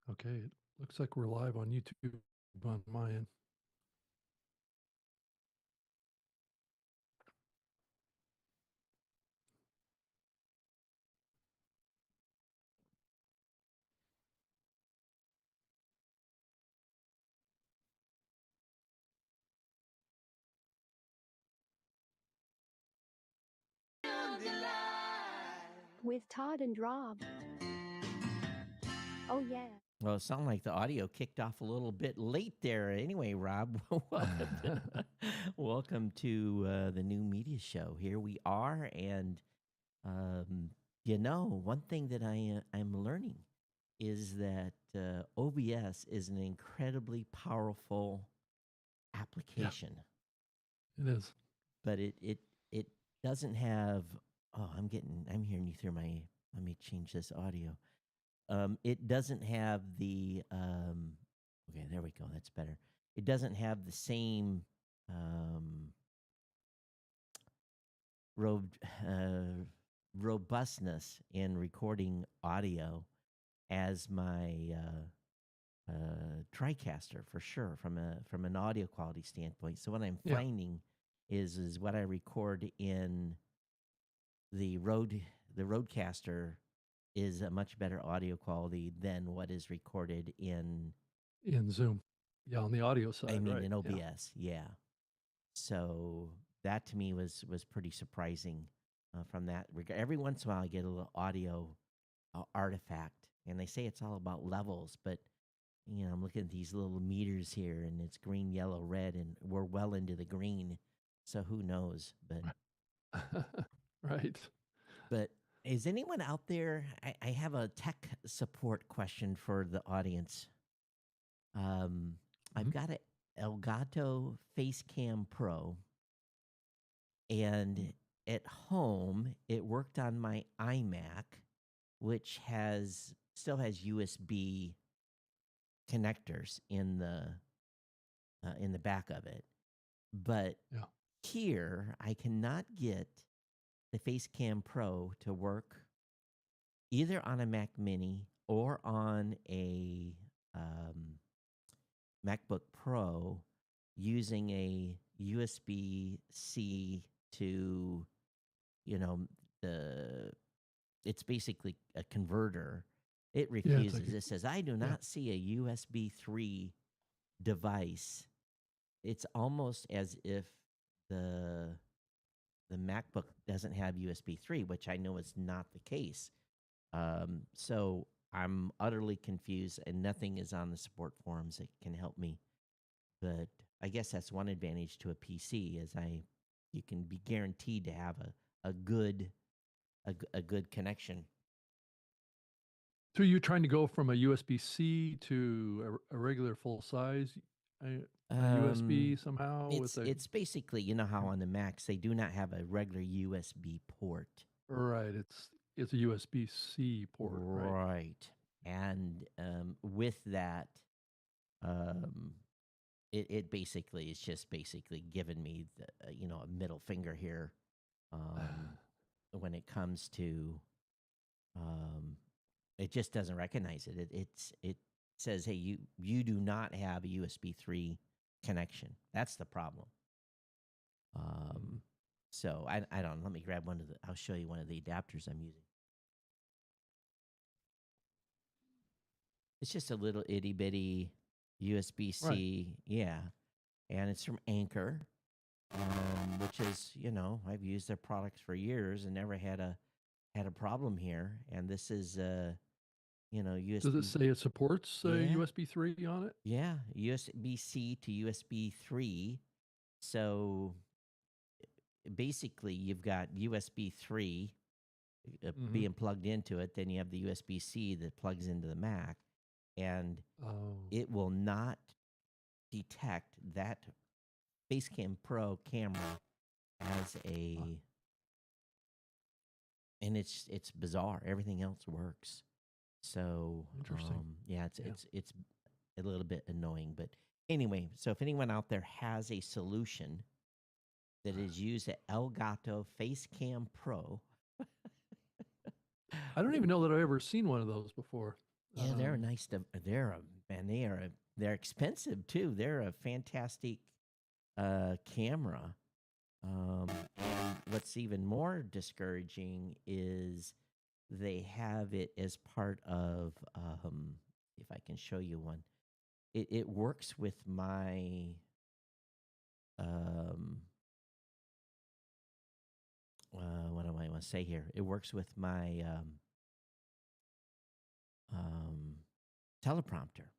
Okay, it looks like we're live on YouTube on my end. With Todd and Rob. Oh, yeah. Well, it sounded like the audio kicked off a little bit late there. Anyway, Rob, welcome to the new media show. Here we are, and one thing that I'm learning is that OBS is an incredibly powerful application. It is. But it doesn't have. Oh, I'm hearing you through my. Let me change this audio. It doesn't have the. Okay, there we go. That's better. It doesn't have the same robustness in recording audio as my TriCaster, for sure, from an audio quality standpoint. So what I'm finding is what I record in the Rodecaster is a much better audio quality than what is recorded in Zoom. Yeah, on the audio side. I mean, right. in OBS. Yeah. So that to me was pretty surprising from that regard. Every once in a while, I get a little audio artifact, and they say it's all about levels, but I'm looking at these little meters here, and it's green, yellow, red, and we're well into the green. So who knows? But right. But is anyone out there? I have a tech support question for the audience. I've got an Elgato Facecam Pro, and at home it worked on my iMac, which still has USB connectors in the back of it. But here I cannot get the Facecam Pro to work either on a Mac Mini or on a MacBook Pro using a USB-C to, it's basically a converter. It refuses. It says, I do not see a USB 3 device. It's almost as if the MacBook doesn't have USB 3, which I know is not the case. So I'm utterly confused, and nothing is on the support forums that can help me. But I guess that's one advantage to a PC is you can be guaranteed to have a good connection. So you're trying to go from a USB-C to a regular full size USB somehow? It's basically, how on the Macs they do not have a regular USB port. Right. It's a USB-C port. Right. And with that, it basically is just basically giving me a middle finger here when it comes to it just doesn't recognize it. It says, hey, you do not have a USB 3 connection. That's the problem. So I don't know. Let me grab I'll show you one of the adapters I'm using. It's just a little itty bitty USB-C. Right. Yeah. And it's from Anchor, which is, I've used their products for years and never had a problem here. And this is, USB. Does it say it supports USB 3 on it? Yeah. USB-C to USB 3. So basically, you've got USB 3 being plugged into it. Then you have the USB-C that plugs into the Mac. And it will not detect that Facecam Pro camera as and it's bizarre. Everything else works. So interesting. It's a little bit annoying, but anyway. So if anyone out there has a solution that is used at Elgato Facecam Pro, I don't even know that I've ever seen one of those before. Yeah, they're a nice. They're a man. They're expensive too. They're a fantastic camera. And what's even more discouraging is they have it as part of. If I can show you one, it works with my. What do I want to say here? It works with my teleprompter.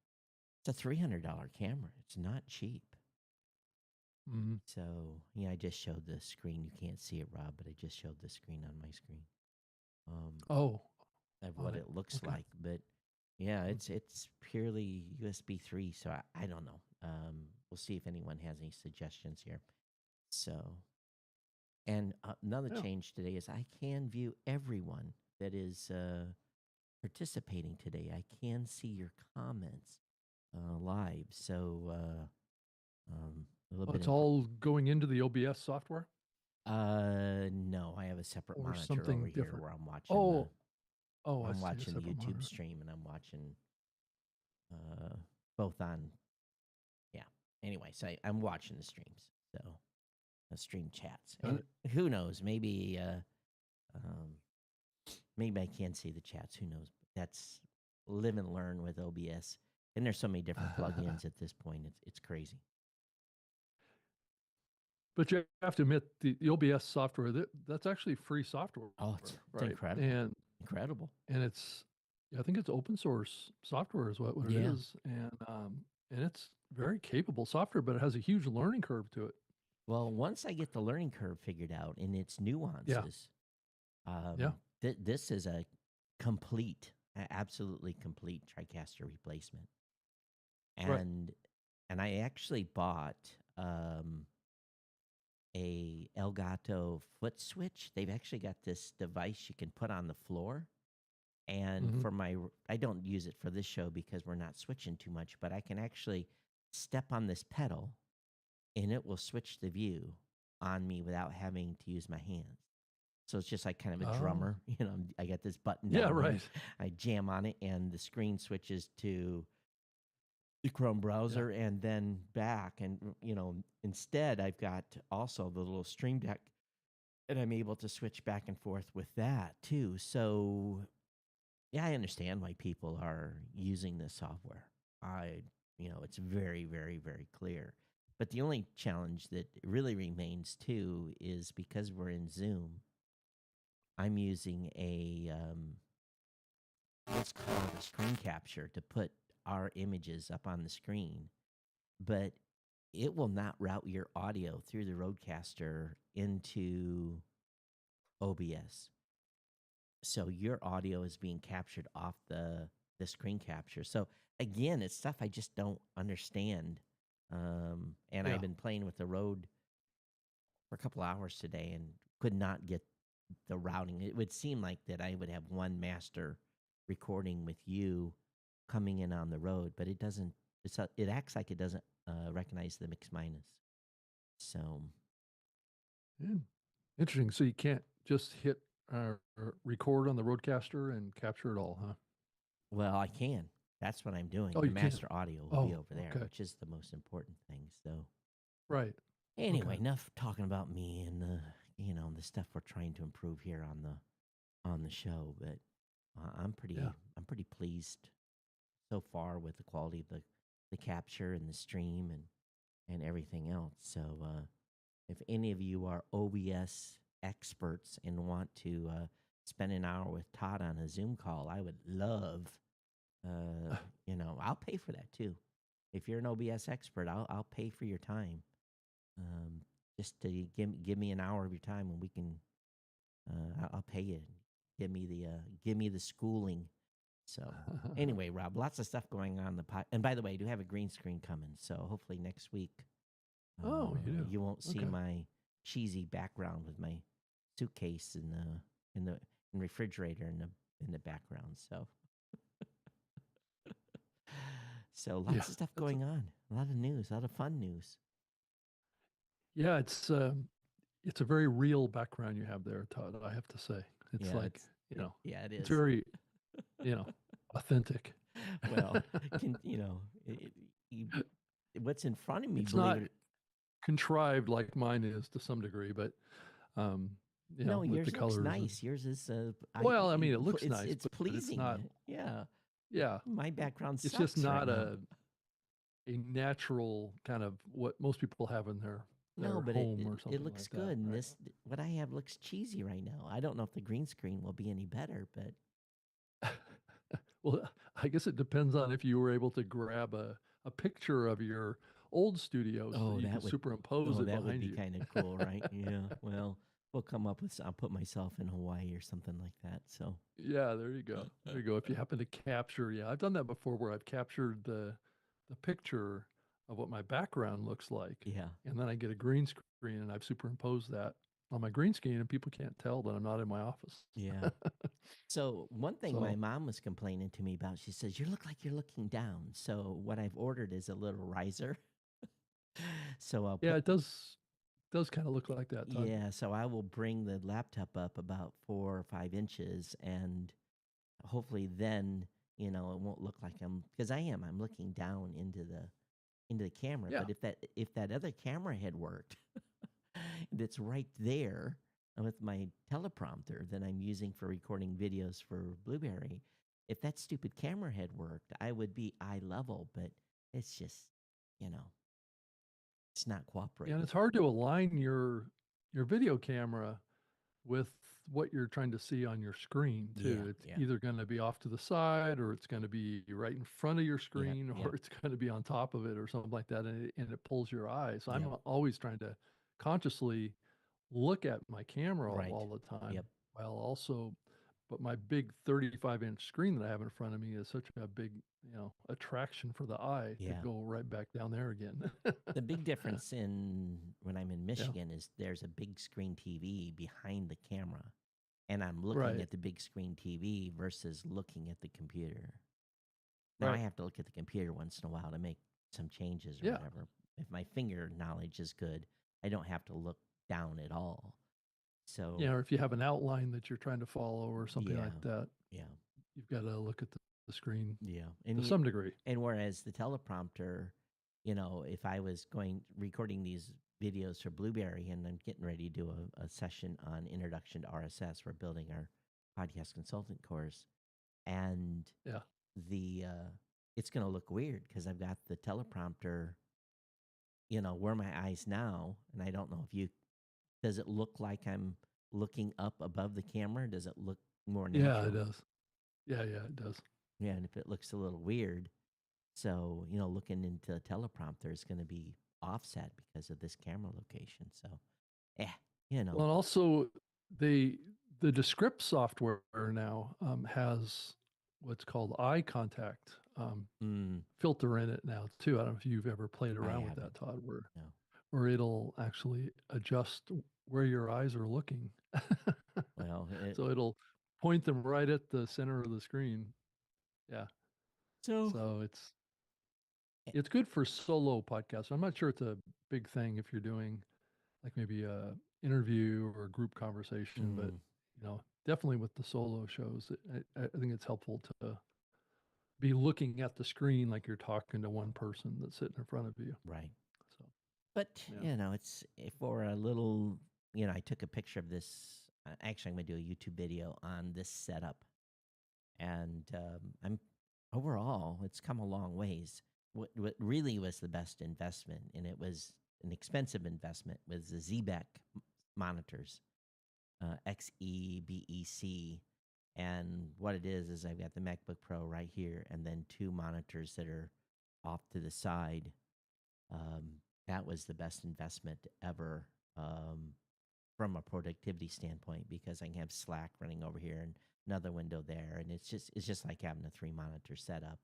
It's a $300 camera. It's not cheap. So, yeah, I just showed the screen. You can't see it, Rob, but I just showed the screen on my screen. Of what it looks like. But, yeah, it's purely USB 3, so I don't know. We'll see if anyone has any suggestions here. So, and another change today is I can view everyone that is participating today. I can see your comments live. So, a little bit. It's all going into the OBS software? No, I have a separate Or monitor something over here different? where I'm watching. I I'm see, a watching the separate YouTube monitor. stream, and I'm watching both on. Yeah. Anyway, so I'm watching the streams. So the stream chats, and who knows? Maybe maybe I can see the chats. Who knows? That's live and learn with OBS. And there's so many different plugins at this point. It's crazy. But you have to admit, the OBS software, that's actually free software. Oh, it's right? incredible. Incredible. And I think it's open source software is what it is. And it's very capable software, but it has a huge learning curve to it. Well, once I get the learning curve figured out and its nuances, this is a complete, absolutely complete TriCaster replacement. And I actually bought a Elgato foot switch. They've actually got this device you can put on the floor. And for I don't use it for this show because we're not switching too much, but I can actually step on this pedal and it will switch the view on me without having to use my hands. So it's just like kind of a drummer. You know, I got this button down. Yeah, right. I jam on it and the screen switches to the Chrome browser and then back. And, you know, instead I've got also the little Stream Deck and I'm able to switch back and forth with that too. So, yeah, I understand why people are using this software. It's very, very, very clear. But the only challenge that really remains too is because we're in Zoom, I'm using a what's called a screen capture to put our images up on the screen, but it will not route your audio through the Rodecaster into OBS. So your audio is being captured off the screen capture. So again, it's stuff I just don't understand. And I've been playing with the Rode for a couple hours today and could not get the routing. It would seem like that I would have one master recording with you coming in on the Rode, but it doesn't. It acts like it doesn't recognize the mix minus. So interesting. So you can't just hit record on the Rodecaster and capture it all, huh? Well, I can. That's what I'm doing. Oh, the master audio will be over there, which is the most important thing. So, Anyway, enough talking about me and the stuff we're trying to improve here on the show. But I'm pretty pleased so far with the quality of the capture and the stream and everything else. So, if any of you are OBS experts and want to spend an hour with Todd on a Zoom call, I would love. I'll pay for that too. If you're an OBS expert, I'll pay for your time. Just to give me an hour of your time, and we can. I'll pay you. Give me the schooling. So anyway, Rob, lots of stuff going on and by the way, I do have a green screen coming. So hopefully next week. You do. You won't see my cheesy background with my suitcase in the refrigerator in the background. So lots of stuff going on. A lot of news, a lot of fun news. Yeah, it's a very real background you have there, Todd. I have to say, it's it is. It's very, authentic. Well, you, what's in front of me, It's believe not it. contrived like mine is to some degree, but um, No, with the yours looks colors and nice. Yours is well, I mean, it looks nice, it's but it's pleasing. not. Yeah. Yeah, My background it's just sucks right not now. a natural kind of what most people have in No, their but home or it something looks like that, good. And right? this what I have looks cheesy right now. I don't know if the green screen will be any better, but Well, I guess it depends on if you were able to grab a picture of your old studio so oh, you could superimpose it that would behind be you. kind of cool, right? Yeah. Well, we'll come up with I'll put myself in Hawaii or something like that. So, Yeah, there you go. There you go. If you happen to capture, yeah, I've done that before where I've captured the picture of what my background looks like, yeah. and then I get a green screen and I've superimposed that on my green screen, and people can't tell that I'm not in my office. Yeah. So, one thing my So mom was complaining to me about, she says, "You look like you're looking down." So, what I've ordered is a little riser. So, I'll yeah, put it does kind of look like that, Todd. yeah, so I will bring the laptop up about 4 or 5 inches, and hopefully then, it won't look like because I'm looking down into the camera. Yeah, But if that other camera had worked, that's right there with my teleprompter that I'm using for recording videos for Blueberry, if that stupid camera had worked, I would be eye level. But it's just, you know, it's not yeah, and cooperating. it's hard to align your video camera with what you're trying to see on your screen Yeah, too. It's yeah, either going to be off to the side or it's going to be right in front of your yep, screen yep, or it's going to be on top of it or something like that and it pulls your eye. So I'm yep. always trying to consciously look at my camera Right. all the time Yep. while also but my big 35-inch screen that I have in front of me is such a big, attraction for the eye to Yeah. go right back down there again. The big difference in when I'm in Yeah, Michigan is there's a big screen TV behind the camera, and I'm looking right, at the big screen TV versus looking at the computer. Now I right. have to look at the computer once in a while to make some changes or Yeah, whatever. If my finger knowledge is good, I don't have to look down at all. So, yeah. Or if you have an outline that you're trying to follow or something yeah. like that, Yeah. you've got to look at the screen Yeah. to some degree. And whereas the teleprompter, if I was recording these videos for Blueberry and I'm getting ready to do a session on introduction to RSS, we're building our podcast consultant course, and Yeah. the it's going to look weird because I've got the teleprompter, where my eyes now, and I don't know if you does it look like I'm looking up above the camera? Does it look more Yeah, it natural? does. Yeah, yeah, it does. Yeah, and if it looks a little weird, so, looking into a teleprompter is going to be offset because of this camera location. So, yeah, you know. Well, and also the the Descript software now has what's called eye contact Mm, filter in it now too. I don't know if you've ever played I around with that, haven't. Todd, No. where it'll actually adjust where your eyes are looking. Well, So it'll point them right at the center of the screen. Yeah. so So eh, it's good for solo podcasts. I'm not sure it's a big thing if you're doing like maybe a interview or a group conversation, but mm, definitely with the solo shows, I think it's helpful to be looking at the screen like you're talking to one person that's sitting in front of you. right. So But, yeah, it's for a little, I took a picture of this. Actually, I'm going to do a YouTube video on this setup. And I'm overall, it's come a long ways. What really was the best investment, and it was an expensive investment, was the ZBEC monitors, XEBEC. And what it is I've got the MacBook Pro right here, and then two monitors that are off to the side. That was the best investment ever from a productivity standpoint because I can have Slack running over here and another window there, and it's just like having a 3 monitor setup.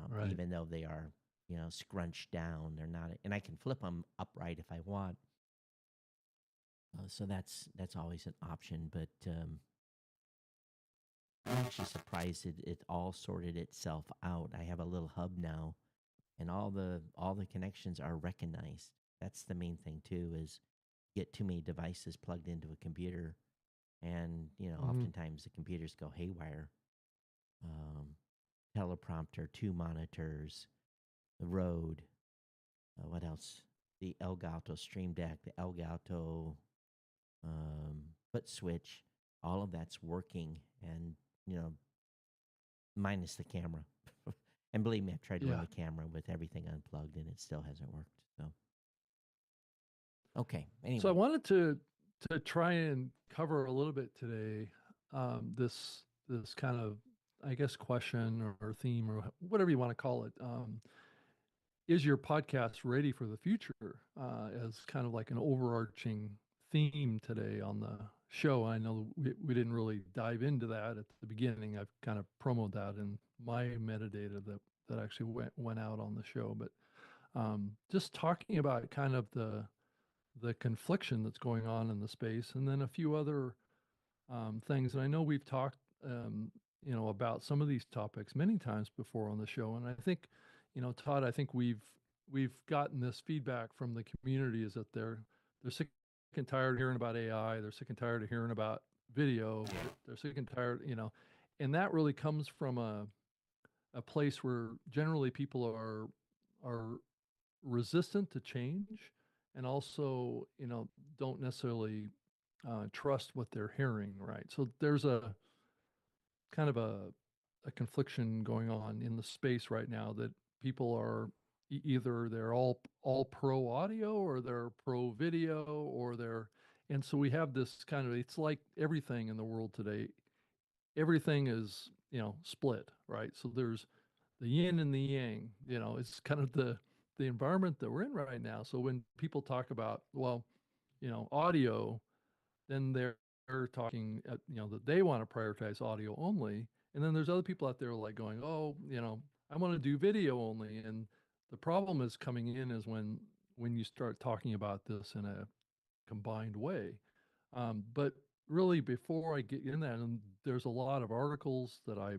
right. Even though they are scrunched down, they're not, and I can flip them upright if I want. So that's always an option, but I'm actually surprised it all sorted itself out. I have a little hub now, and all the connections are recognized. That's the main thing too. Is get too many devices plugged into a computer, and Hmm. oftentimes the computers go haywire teleprompter, 2 monitors, the Rode, what else? The Elgato Stream Deck, the Elgato foot switch, all of that's working, and you know, minus the camera. And believe me, I've tried to run the camera with everything unplugged, and it still hasn't worked. So, okay. Anyway, So I wanted to try and cover a little bit today this kind of, I guess, question or theme or whatever you want to call it. Is your podcast ready for the future? As kind of like an overarching theme today on the show. I know we didn't really dive into that at the beginning. I've kind of promoted that in my metadata that actually went out on the show. But just talking about kind of the confliction that's going on in the space, and then a few other things. And I know we've talked, about some of these topics many times before on the show. And I think, Todd, I think we've gotten this feedback from the community is that they're sick and tired of hearing about AI. They're sick and tired of hearing about video. They're sick and tired, and that really comes from a place where generally people are resistant to change, and also, don't necessarily trust what they're hearing, right? So there's a kind of a confliction going on in the space right now that people are either they're all pro audio or they're pro video or and so we have this kind of, it's like everything in the world today, everything is, split, right? So there's the yin and the yang, it's kind of the environment that we're in right now. So when people talk about, well, audio, then they're talking, that they want to prioritize audio only. And then there's other people out there like going, oh, I want to do video only. And the problem is coming in is when you start talking about this in a combined way. But really, before I get in that, and there's a lot of articles that I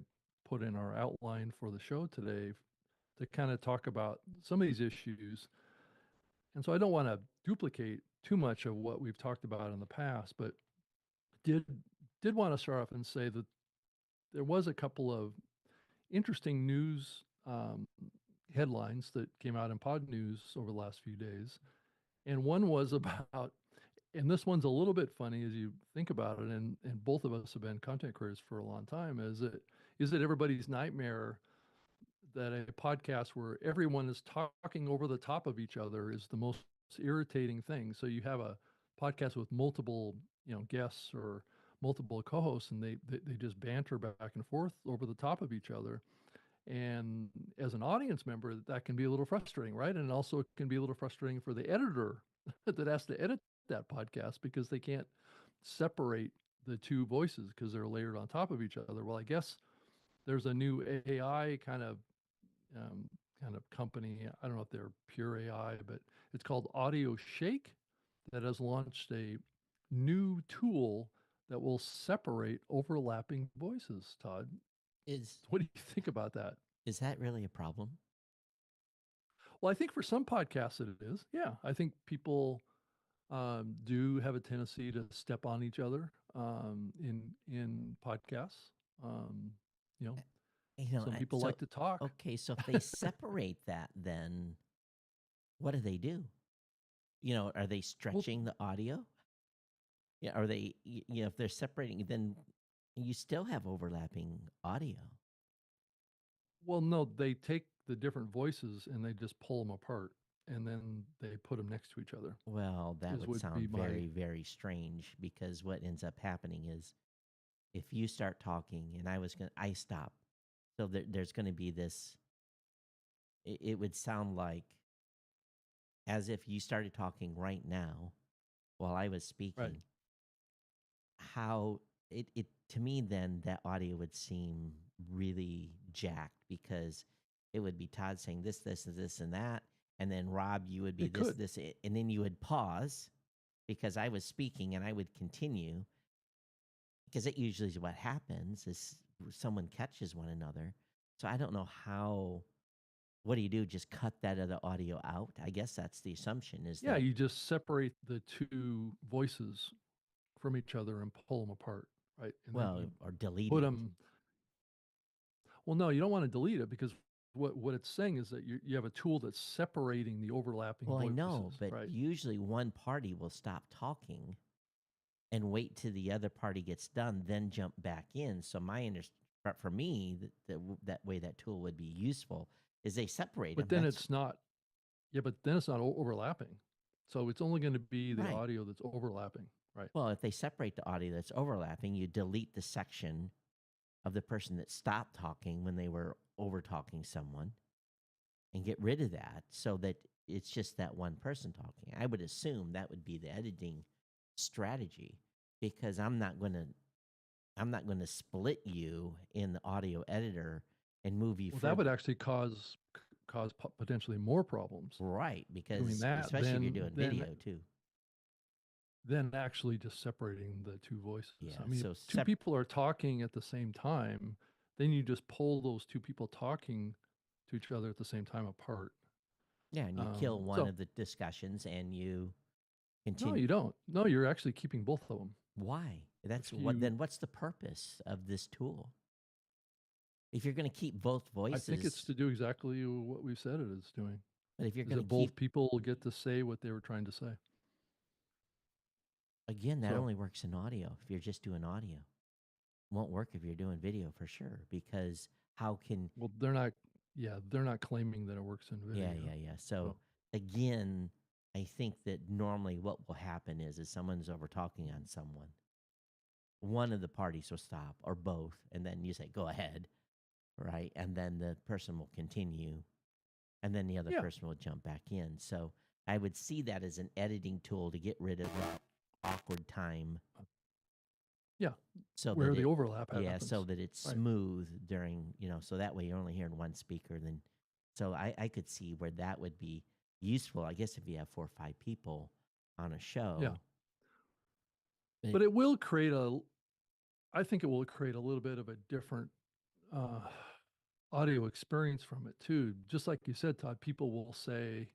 put in our outline for the show today to kind of talk about some of these issues. And so I don't want to duplicate too much of what we've talked about in the past, but did want to start off and say that there was a couple of interesting news headlines that came out in Pod News over the last few days. And one was about, and this one's a little bit funny as you think about it, and both of us have been content creators for a long time, is it everybody's nightmare that a podcast where everyone is talking over the top of each other is the most irritating thing. So you have a podcast with multiple, guests or multiple co-hosts, and they just banter back and forth over the top of each other. And as an audience member, that can be a little frustrating, right? And also it can be a little frustrating for the editor that has to edit that podcast because they can't separate the two voices because they're layered on top of each other. Well, I guess there's a new AI kind of company. I don't know if they're pure AI, but it's called AudioShake that has launched a new tool that will separate overlapping voices. Todd, what do you think about that? Is that really a problem? Well, I think for some podcasts it is. Yeah, I think people do have a tendency to step on each other in podcasts. Some people like to talk. Okay, so if they separate that, then what do? Are they stretching the audio? Yeah, are they? If they're separating, then you still have overlapping audio. Well, no, they take the different voices and they just pull them apart, and then they put them next to each other. Well, that would sound very, very strange, because what ends up happening is if you start talking and I stop. So there's going to be this, it would sound like as if you started talking right now while I was speaking. Right. How it to me, then that audio would seem really jacked, because it would be Todd saying this, and that. And then Rob, you would be this, and then you would pause because I was speaking and I would continue, because it usually is what happens is someone catches one another. So I don't know what do you do? Just cut that other audio out? I guess that's the assumption is that. Yeah, you just separate the two voices from each other and pull them apart, right? And or delete put it. them. Well, no, you don't want to delete it because what it's saying is that you have a tool that's separating the overlapping Well, I voices, know, but right? usually one party will stop talking and wait till the other party gets done, then jump back in. So but for me, that way that tool would be useful is they separate them. But then it's not. Yeah, but then it's not overlapping. So it's only going to be the Right. audio that's overlapping, right? Well, if they separate the audio that's overlapping, you delete the section of the person that stopped talking when they were over talking someone and get rid of that so that it's just that one person talking. I would assume that would be the editing strategy because I'm not going to split you in the audio editor and move you Well, further. that would actually cause potentially more problems. Right, doing because that, especially if you're doing video too. Then actually just separating the two voices. Yeah, I mean, so if two people are talking at the same time, then you just pull those two people talking to each other at the same time apart. Yeah, and you kill one of the discussions and you continue. No, you don't. No, you're actually keeping both of them. Why? That's If what. you- Then what's the purpose of this tool? If you're going to keep both voices, I think it's to do exactly what we've said it is doing. but if you're Is going that to both keep, people get to say what they were trying to say. again, that So- only works in audio. If you're just doing audio, won't work if you're doing video for sure. Because how can? Well, they're not. Yeah, they're not claiming that it works in video. Yeah. So again, I think that normally what will happen is someone's over talking on someone. One of the parties will stop, or both, and then you say, "Go ahead," right? And then the person will continue, and then the other Yeah. person will jump back in. So I would see that as an editing tool to get rid of that awkward time. Yeah, so where that the it, overlap yeah, happens. so that it's Right. smooth during, so that way you're only hearing one speaker. Then, so I could see where that would be useful. I guess if you have 4 or 5 people on a show. Yeah. But it will create I think it will create a little bit of a different audio experience from it too. Just like you said, Todd, people will say,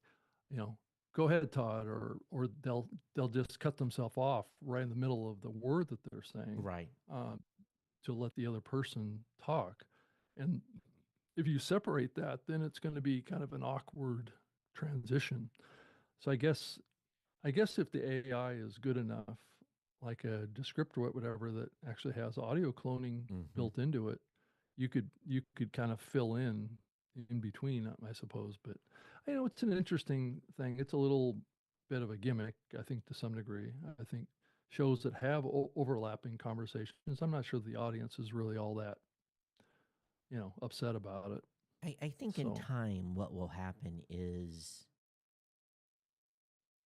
go ahead, Todd, or they'll just cut themselves off right in the middle of the word that they're saying, Right. to let the other person talk. And if you separate that, then it's going to be kind of an awkward transition. So I guess if the AI is good enough, like a descriptor or whatever that actually has audio cloning built into it, you could kind of fill in between, I suppose. But it's an interesting thing. It's a little bit of a gimmick, I think, to some degree. I think shows that have overlapping conversations, I'm not sure the audience is really all that upset about it. I think in time, what will happen is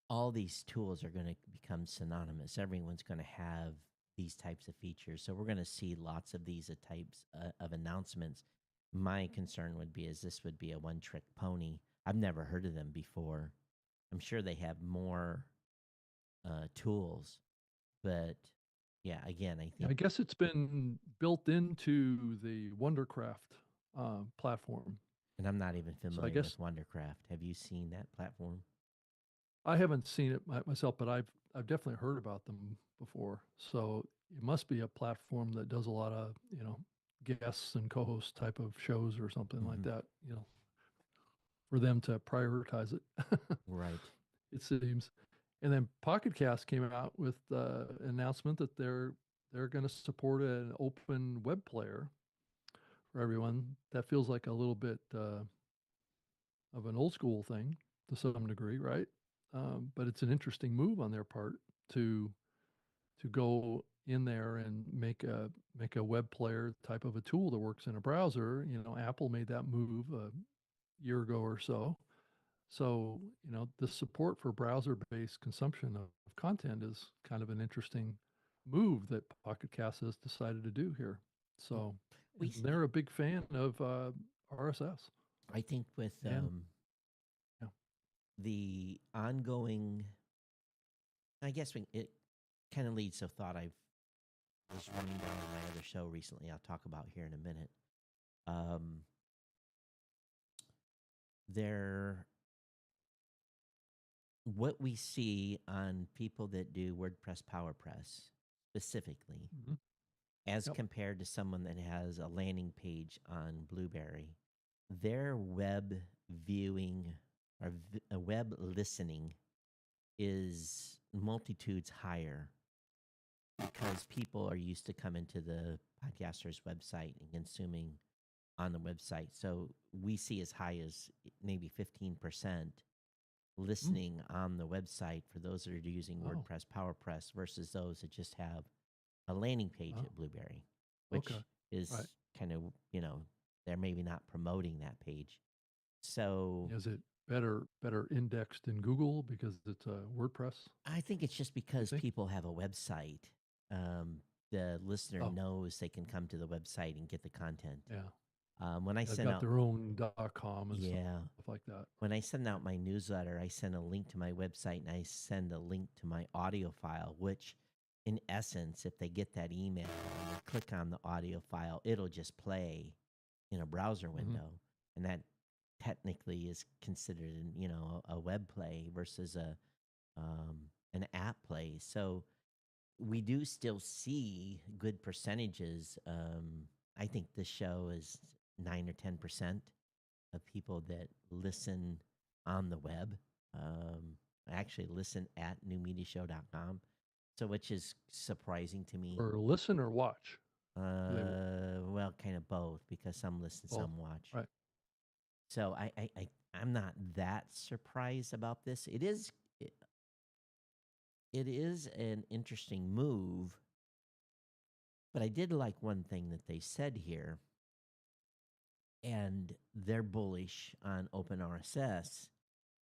all these tools are going to become synonymous. Everyone's going to have these types of features. So we're going to see lots of these types of announcements. My concern would be is this would be a one-trick pony. I've never heard of them before. I'm sure they have more tools, but yeah, again, I think I guess it's been built into the Wondercraft platform. And I'm not even familiar guess- with Wondercraft. Have you seen that platform? I haven't seen it myself, but I've definitely heard about them before. So it must be a platform that does a lot of guests and co-host type of shows or something like that. For them to prioritize it. Right. It seems. And then Pocket Cast came out with an announcement that they're going to support an open web player for everyone. That feels like a little bit of an old school thing to some degree, right? But it's an interesting move on their part to go in there and make a web player type of a tool that works in a browser. Apple made that move a year ago or so. So, the support for browser-based consumption of content is kind of an interesting move that Pocket Cast has decided to do here. So they're a big fan of RSS. I think with the ongoing, I guess it kind of leads to a thought I was running down on my other show recently. I'll talk about here in a minute. What we see on people that do WordPress, PowerPress specifically, as Yep. compared to someone that has a landing page on Blueberry, their web viewing or web listening is multitudes higher because people are used to coming to the podcaster's website and consuming on the website. So we see as high as maybe 15% Mm. listening on the website for those that are using Oh, WordPress, PowerPress versus those that just have a landing page oh, at Blueberry, okay. which is Right. kind of, they're maybe not promoting that page. So Is it better indexed in Google because it's a WordPress, I think it's just you because think? people have a website. The listener Oh, knows they can come to the website and get the content. yeah. When I They've send got out, their own .com and stuff yeah, like that. when I send out my newsletter, I send a link to my website and I send a link to my audio file, which in essence, if they get that email and they click on the audio file, it'll just play in a browser Mhm. window. And that technically is considered, a web play versus an app play. So we do still see good percentages. I think this show is 9 or 10% of people that listen on the web. I actually listen at newmediashow.com, so which is surprising to me. Or listen or watch. They Well, kind of both because some listen, both. some watch. Right. So I'm not that surprised about this. It, it is an interesting move, but I did like one thing that they said here, and they're bullish on open RSS.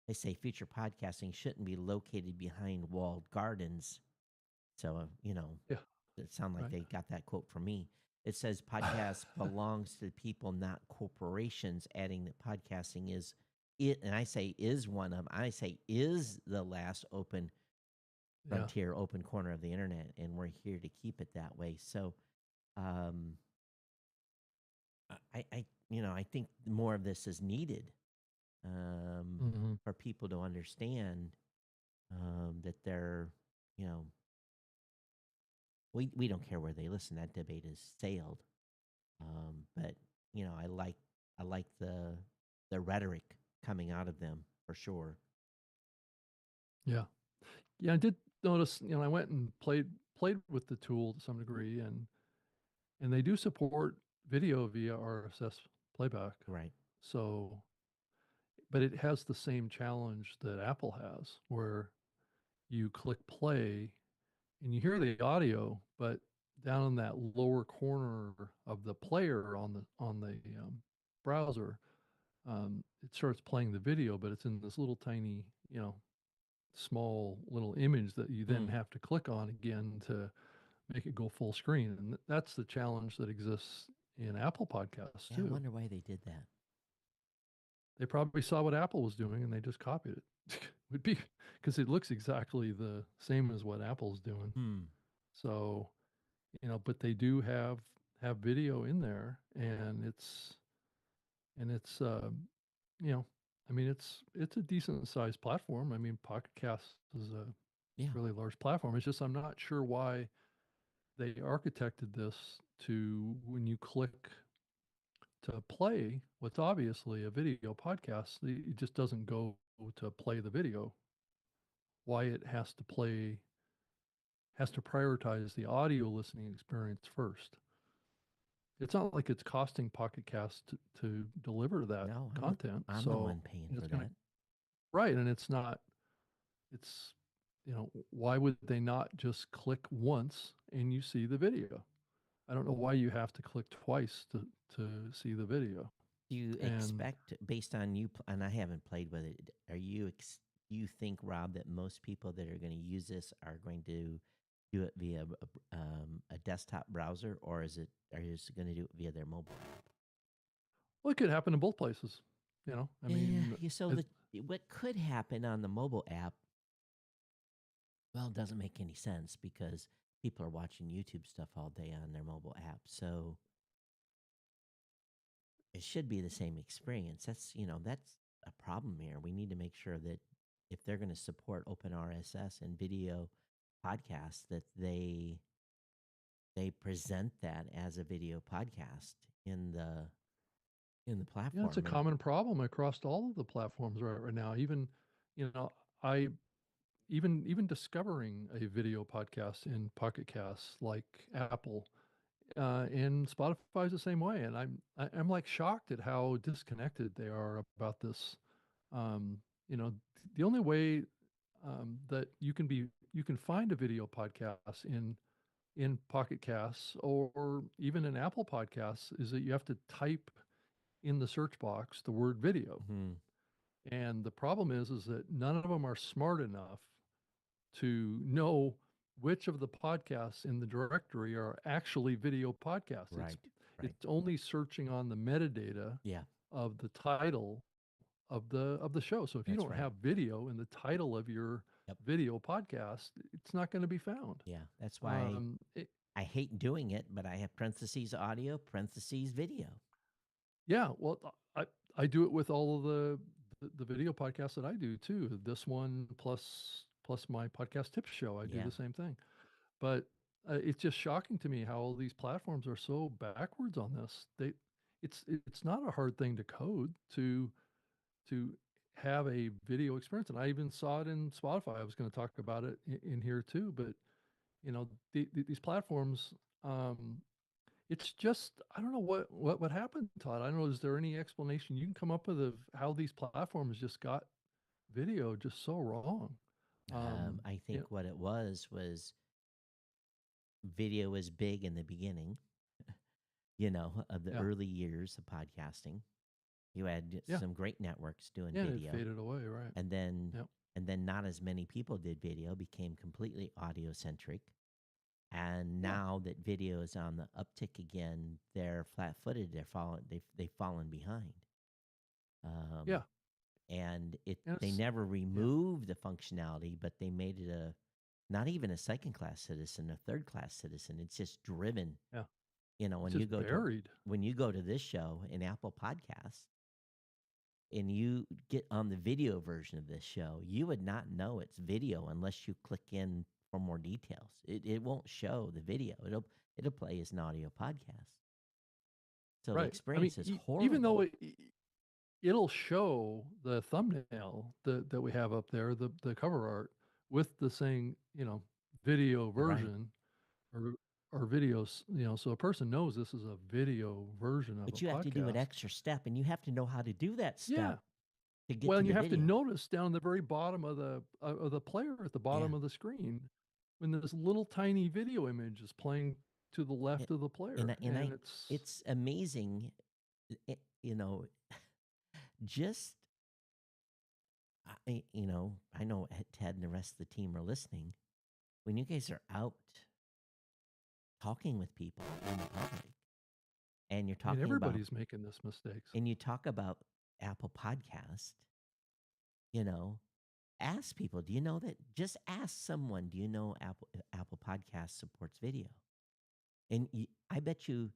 They say future podcasting shouldn't be located behind walled gardens. So, Yeah. it sounds like Right. they got that quote from me. It says podcast belongs to the people, not corporations, adding that podcasting is it. And I say is one of them. I say is the last open Yeah. frontier, open corner of the internet. And we're here to keep it that way. So, um, I think more of this is needed Mhm. for people to understand that they're, you know, we don't care where they listen. That debate has sailed. But I like the rhetoric coming out of them for sure. Yeah. Yeah, I did notice, I went and played with the tool to some degree, and they do support video via RSS playback. Right. So, but it has the same challenge that Apple has, where you click play and you hear the audio, but down in that lower corner of the player on the browser, it starts playing the video, but it's in this little tiny, small little image that you then Hmm. have to click on again to make it go full screen. And that's the challenge that exists in Apple Podcasts Yeah, I too. wonder why they did that. They probably saw what Apple was doing and they just copied it. Would be because it looks exactly the same as what Apple's doing. Hmm. So, but they do have video in there, and it's you know, I mean, it's a decent sized platform. I mean, Pocket Cast is a Yeah. really large platform. It's just I'm not sure why they architected this to when you click to play what's obviously a video podcast, it just doesn't go to play the video. Why it has to prioritize the audio listening experience first. It's not like it's costing Pocket Cast to deliver that No, content. I'm the So one paying for it's going to, that. right. And it's not, it's, why would they not just click once and you see the video? I don't know why you have to click twice to see the video. Do you And expect, based on you, and I haven't played with it, do you think, Rob, that most people that are going to use this are going to do it via a desktop browser, or are you just going to do it via their mobile app? well, it could happen in both places. I Yeah, mean, so what could happen on the mobile app, well, it doesn't make any sense because people are watching YouTube stuff all day on their mobile app. So it should be the same experience. That's a problem here. We need to make sure that if they're going to support open RSS and video podcasts, that they they present that as a video podcast in the Yeah, it's a platform. And common problem across all of the platforms right now. Even, you know, I even discovering a video podcast in Pocket Casts like Apple and Spotify's the same way, and I'm like shocked at how disconnected they are about this. Um, the only way that you can find a video podcast in Pocket Casts or even in Apple Podcasts is that you have to type in the search box the word video. mhm, And the problem is that none of them are smart enough to know which of the podcasts in the directory are actually video podcasts. right, right. It's only searching on the metadata Yeah, of the title of the show. So if you that's don't right. have video in the title of your Yep. video podcast, it's not going to be found. Yeah, that's why It, I hate doing it, but I have parentheses audio, parentheses video. yeah, well, I do it with all of the video podcasts that I do too. This one plus my podcast tips show, I do Yeah. the same thing. But it's just shocking to me how all these platforms are so backwards on this. It's not a hard thing to code to have a video experience, and I even saw it in Spotify. I was going to talk about it in here too, but these platforms, um, it's just I don't know what happened, Todd. I don't know. Is there any explanation you can come up with of how these platforms just got video just so wrong? I Yeah, think what it was video was big in the beginning, of the yeah, early years of podcasting. You had yeah, some great networks doing yeah. And it video, faded away, right? and then Yeah, and then not as many people did video, became completely audio centric. And yeah, now that video is on the uptick again, they're flat-footed. They've fallen behind. Um, yeah. and And they it's never yeah, removed the functionality, but they made it a not even a second class citizen, a third class citizen. It's just driven. yeah. It's When you just go to buried. this show in Apple Podcasts and you get on the video version of this show, you would not know it's video unless you click in for more details. It won't show the video. It'll play as an audio podcast. So the Right. I mean, experience is even though horrible. it'll show the thumbnail that we have up there, the cover art with the saying, video Right. version or or videos, so a person knows this is a video version of But a you have to do an podcast. extra step, and you have to know how to do that Yeah. step to get Well, to and you the have to video. notice down the very bottom of the player at the Yeah. bottom of the screen when this little tiny video image is playing to the A- left of the And player, and and I it's it's amazing, i- you know, just I know Ted and the rest of the team are listening. When you guys are out talking with people in the public, and you're I mean, talking about everybody's making this mistakes. and you talk about Apple Podcast, you know, ask people, do you know that? Just ask someone, do you know Apple Podcast supports video? And I bet you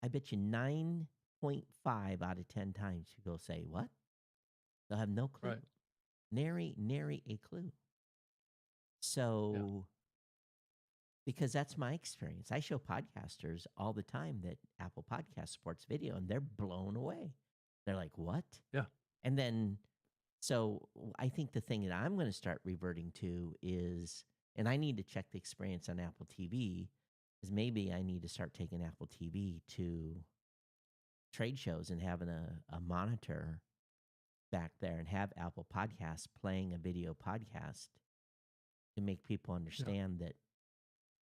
9.5 out of 10 times you go say, what? They'll have no clue. Right. Nary a clue. Yeah. So, because that's my experience. I show podcasters all the time that Apple Podcast supports video, and they're blown away. They're like, what? Yeah. And then, I think the thing that I'm going to start reverting to is, and I need to check the experience on Apple TV, is maybe I need to start taking Apple TV to trade shows and having a monitor back there and have Apple Podcasts playing a video podcast to make people Yeah. understand that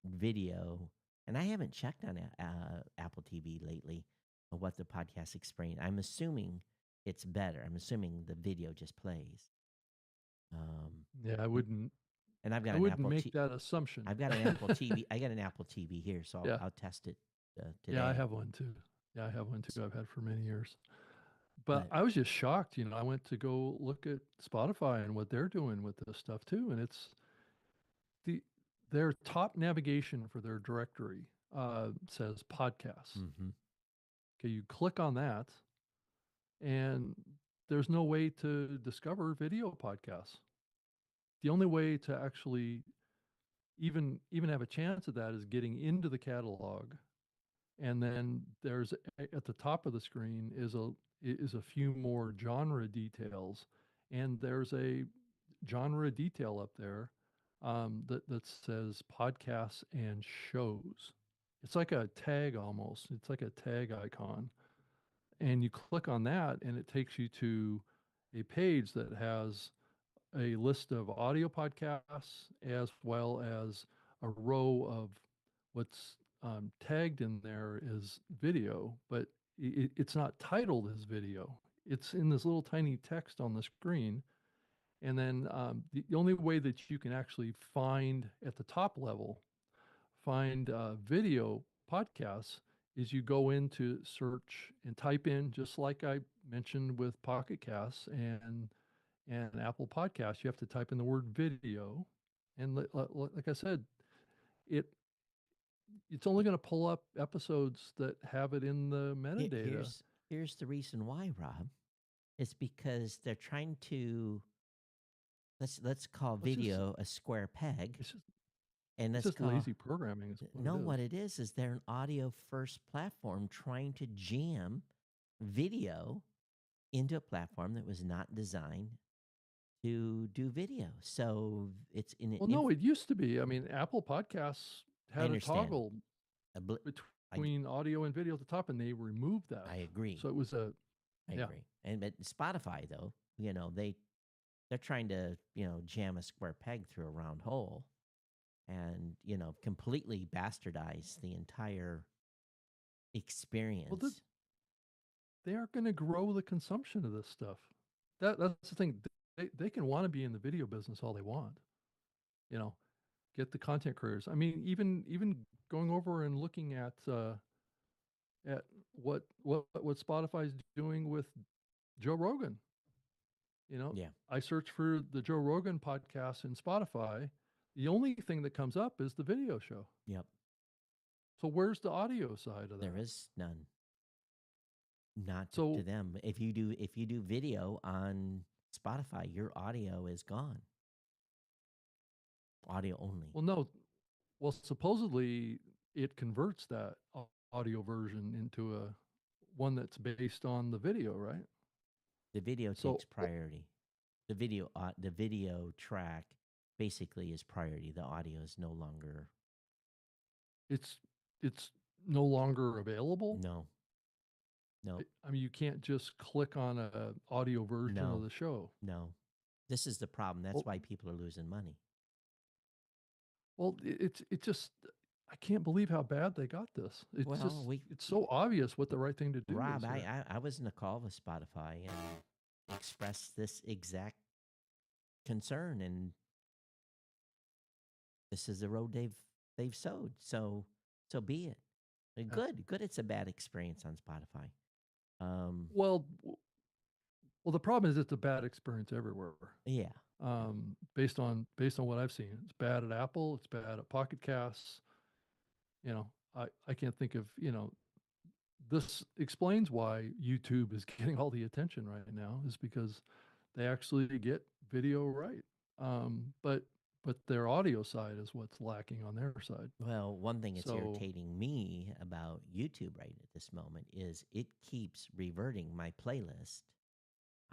video, and I haven't checked on Apple TV lately on what the podcast experience. I'm assuming it's better. I'm assuming the video just plays. Yeah. And I've got I an wouldn't Apple make that assumption. I've got an Apple TV. I got an Apple TV here, so Yeah. I'll test it Yeah, I today. have one too. Yeah, I have one too. I've had for many years. But But I was just shocked, I went to go look at Spotify and what they're doing with this stuff too, and it's the their top navigation for their directory says podcasts. mhm. Okay, you click on that, and there's no way to discover video podcasts. The only way to actually even have a chance at that is getting into the catalog, and then there's at the top of the screen is a few more genre details, and there's a genre detail up there that says podcasts and shows. It's like a tag almost. It's like a tag icon, and you click on that, and it takes you to a page that has a list of audio podcasts as well as a row of what's tagged in there is video, but it's not titled as video. It's in this little tiny text on the screen. And then the only way that you can actually find at the top level, find video podcasts is you go into search and type in, just like I mentioned with Pocket Casts and Apple Podcasts, you have to type in the word video. And like I said, it it's only going to pull up episodes that have it in the metadata. Here's the reason why, Rob. It's because they're trying to let's call video a square peg, It's just, and it's let's just call lazy programming. Is what no. it is. What it is they're an audio first platform trying to jam video into a platform that was not designed to do video. So it's in Well, no, it used to be. I mean, Apple Podcasts I had a understand. toggle between audio and video at the top, and they removed that. I agree. So it was a I agree. And but Spotify though, they're trying to, jam a square peg through a round hole and, completely bastardize the entire experience. Well, they are going to grow the consumption of this stuff. That's the thing. They can want to be in the video business all they want. Get the content creators. I mean, even going over and looking at what Spotify's doing with Joe Rogan. Yeah. I search for the Joe Rogan podcast in Spotify. The only thing that comes up is the video show. Yep. So where's the audio side of that? There is none. Not to them. If you do video on Spotify, your audio is gone. Audio only. Well, no. Well, supposedly it converts that audio version into a one that's based on the video, right? The video takes priority. The video track basically is priority. The audio is no longer. It's no longer available. No. I mean, you can't just click on a audio version of the show. No. This is the problem. That's why people are losing money. Well, it's just I can't believe how bad they got this. It's so obvious what the right thing to do Rob, is. I was in a call with Spotify and expressed this exact concern, and this is the road they've sowed. So be it. Good. It's a bad experience on Spotify. Well, the problem is it's a bad experience everywhere. Yeah. Based on what I've seen, it's bad at Apple. It's bad at Pocket Casts. I can't think of this explains why YouTube is getting all the attention right now, is because they actually get video right. But their audio side is what's lacking on their side. Well, one thing that's irritating me about YouTube right at this moment is it keeps reverting my playlist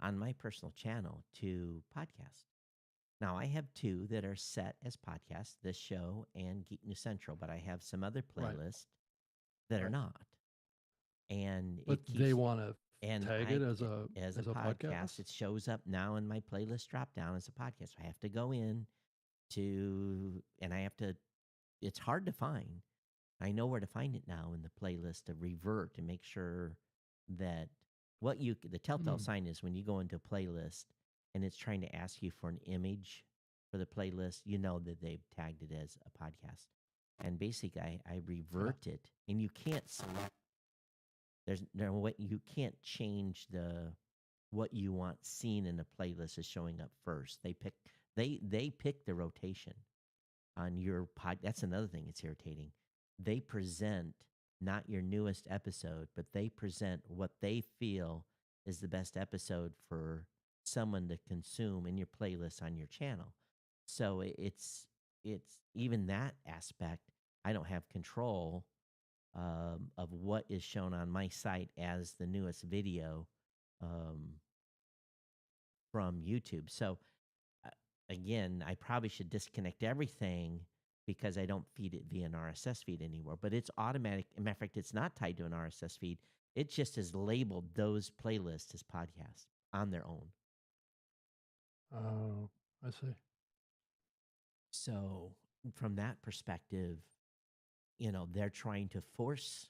on my personal channel to podcast. Now, I have two that are set as podcasts, this show and Geek News Central, but I have some other playlists that are not. And they want to tag it as a podcast. It shows up now in my playlist drop down as a podcast. I have to go in and I have to, it's hard to find. I know where to find it now in the playlist to revert to make sure that the telltale sign is when you go into a playlist and it's trying to ask you for an image for the playlist, you know that they've tagged it as a podcast. And basically, I revert it, and you can't select. There's no way you can't change what you want seen in the playlist is showing up first. They pick the rotation on your pod. That's another thing that's irritating. They present not your newest episode, but they present what they feel is the best episode for someone to consume in your playlist on your channel. So it's it's even that aspect. I don't have control of what is shown on my site as the newest video um, from YouTube. So uh, again, I probably should disconnect everything because I don't feed it via an RSS feed anymore. But it's automatic. Matter of fact, it's not tied to an RSS feed. It just has labeled those playlists as podcasts on their own. Oh, I see. So from that perspective, they're trying to force,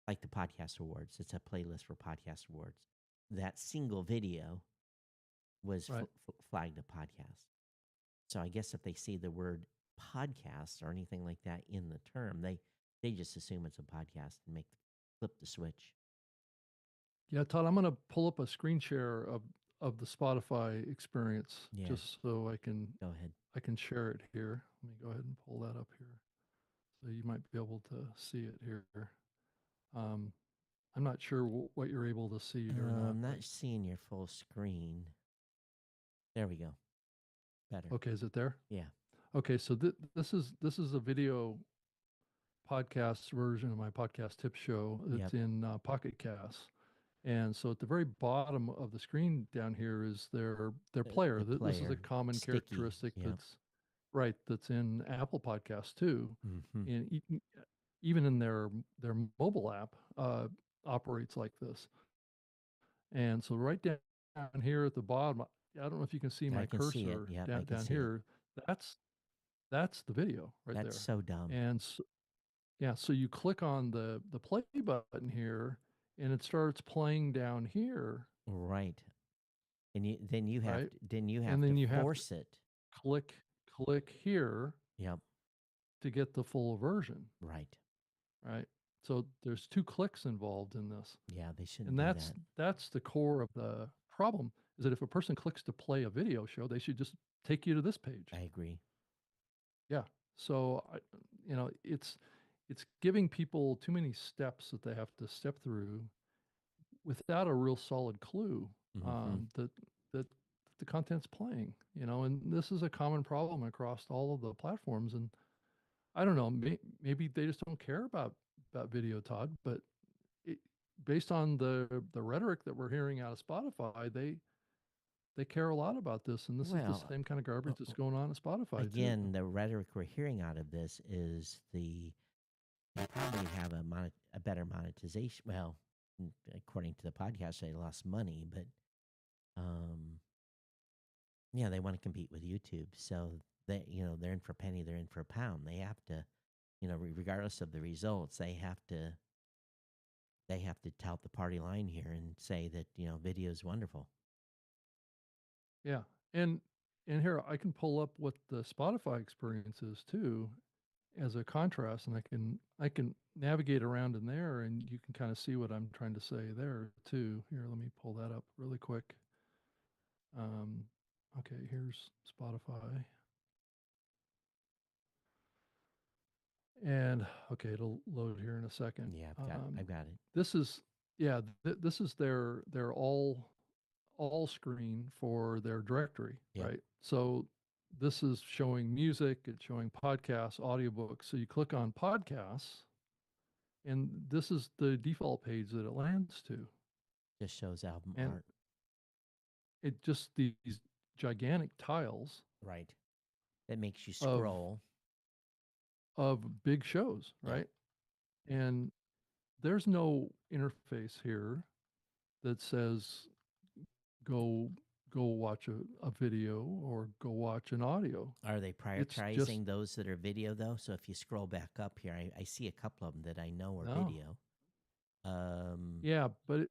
like the podcast awards. It's a playlist for podcast awards. That single video was Right. flagged a podcast. So I guess if they see the word podcast or anything like that in the term, they just assume it's a podcast and flip the switch. Yeah, Todd, I'm going to pull up a screen share of the Spotify experience Yeah. just so I can Go ahead. share it here. Let me go ahead and pull that up here. So you might be able to see it here. I'm not sure what you're able to see or not. I'm not seeing your full screen. There we go. Better. Okay, is it there? Yeah. Okay, so this is a video podcast version of my podcast tip show. It's in Pocket Casts. And so at the very bottom of the screen down here is their player. The This is player. a common Sticky. characteristic Yep. that's in Apple Podcasts too. Mm-hmm. And even in their mobile app operates like this. And so right down here at the bottom, I don't know if you can see my cursor down here. That's the video right there. That's so dumb. And so you click on the play button here, and it starts playing down here. Right. And then you have and then to you force have to it. Click here. Yep. To get the full version. Right. Right. So there's 2 clicks involved in this. Yeah, they shouldn't. And do that. that's the core of the problem. Is that if a person clicks to play a video show, they should just take you to this page. I agree. Yeah. So it's giving people too many steps that they have to step through without a real solid clue that the content's playing. And this is a common problem across all of the platforms. And I don't know, maybe they just don't care about video, Todd. But based on the rhetoric that we're hearing out of Spotify, they care a lot about this, and this is the same kind of garbage that's going on at Spotify. Again, too. The rhetoric we're hearing out of this is they probably have a better monetization. Well, according to the podcast, they lost money, but yeah, they want to compete with YouTube, so they're in for a penny, they're in for a pound. They have to, regardless of the results, they have to tout the party line here and say that video is wonderful. Yeah, and here I can pull up what the Spotify experience is too, as a contrast, and I can navigate around in there, and you can kind of see what I'm trying to say there too. Here, let me pull that up really quick. Okay, here's Spotify, and okay, it'll load here in a second. Yeah, I've got it. This is this is their all screen for their directory, right? So this is showing music, it's showing podcasts, audiobooks. So you click on podcasts, and this is the default page that it lands to. Just shows album art. It just these gigantic tiles. Right. That makes you scroll. Of big shows, right? Yeah. And there's no interface here that says go watch a video or go watch an audio. Are they prioritizing those that are video though? So if you scroll back up here, I see a couple of them that I know are video. Yeah, but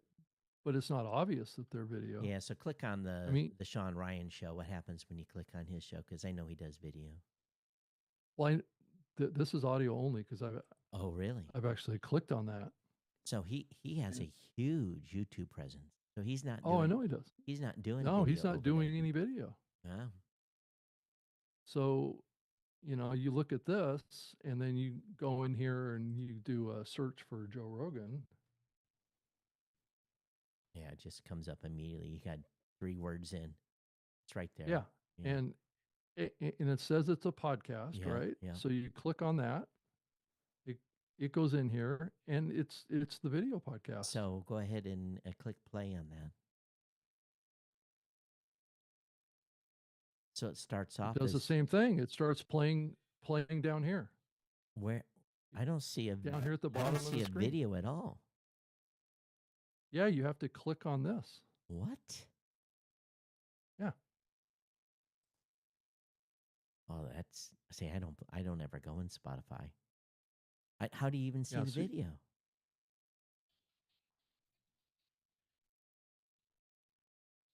it's not obvious that they're video. Yeah, so click on the Sean Ryan show. What happens when you click on his show? Because I know he does video. Well, this is audio only because Oh, really? I've actually clicked on that. So he has a huge YouTube presence. So he's not. I know he does. He's not doing. No, he's not doing any video. Oh. So, you look at this, and then you go in here and you do a search for Joe Rogan. Yeah, it just comes up immediately. You got 3 words in. It's right there. Yeah. and it says it's a podcast, Yeah, right? yeah. So you click on that, it it goes in here, and it's the video podcast. So go ahead and click play on that. So it starts It off does the as same thing. It starts playing down here, where I don't see a down here at the I bottom don't of see the a screen. video at all. Yeah, you have to click on this. What? Yeah. Oh, that's see. I don't ever go in Spotify. How do you even see Yeah. the So video?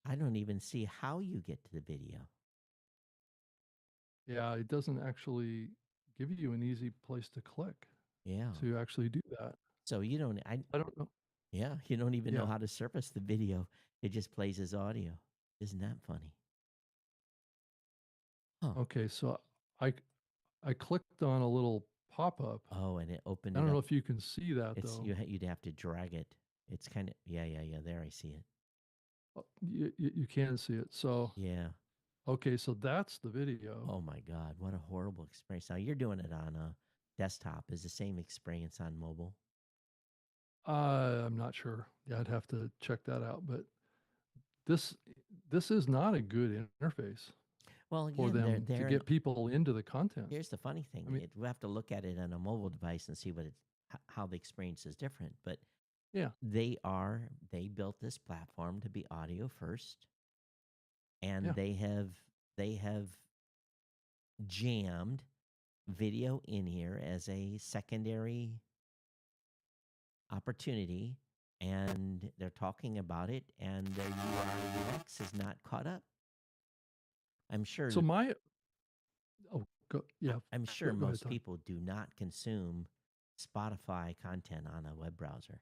I don't even see how you get to the video. yeah, it doesn't actually give you an easy place to click Yeah. to actually do that. So you don't. I don't know. Yeah. You don't even know Yeah. how to surface the video. It just plays as audio. Isn't that funny? Huh. Okay. So I I clicked on a little pop up. Oh, and it opened I it don't know up. if you can see that It's though. you'd have to drag it. It's kind of yeah. There I see it. You can see it. So Yeah. okay, so that's the video. Oh my God, what a horrible experience. Now you're doing it on a desktop. Is the same experience on mobile? I'm not sure. Yeah, I'd have to check that out. But this this is not a good interface Well, for again, them to they're an get people into the content. here's the funny thing. I mean, We have to look at it on a mobile device and see what it's how the experience is different. But yeah, they built this platform to be audio first, and yeah. they have jammed video in here as a secondary opportunity, and they're talking about it, and their UI UX is not caught up. I'm sure So my oh go yeah, I'm sure go ahead, most Todd. people do not consume Spotify content on a web browser.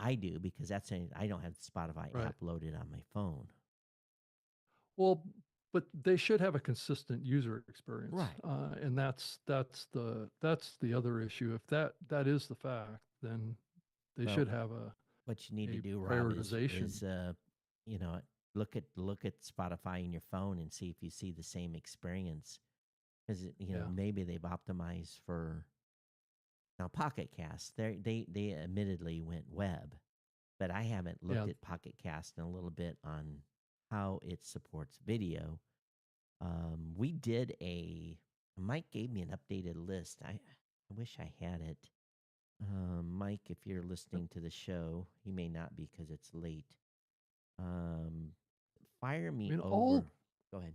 I do because I don't have the Spotify Right. app loaded on my phone. Well, but they should have a consistent user experience, Right. and that's the other issue. If that is the fact, then they Well, should have a what you need to a do, Rob, prioritization. is you know, look at Spotify in your phone and see if you see the same experience. Because Yeah, maybe they've optimized for now Pocket Cast. They admittedly went web, but I haven't yeah. looked at Pocket Cast in a little bit on how it supports video. We did Mike gave me an updated list. I wish I had it. Mike, if you're listening to the show, he may not be because it's late. Um, fire I me mean, over. Go ahead.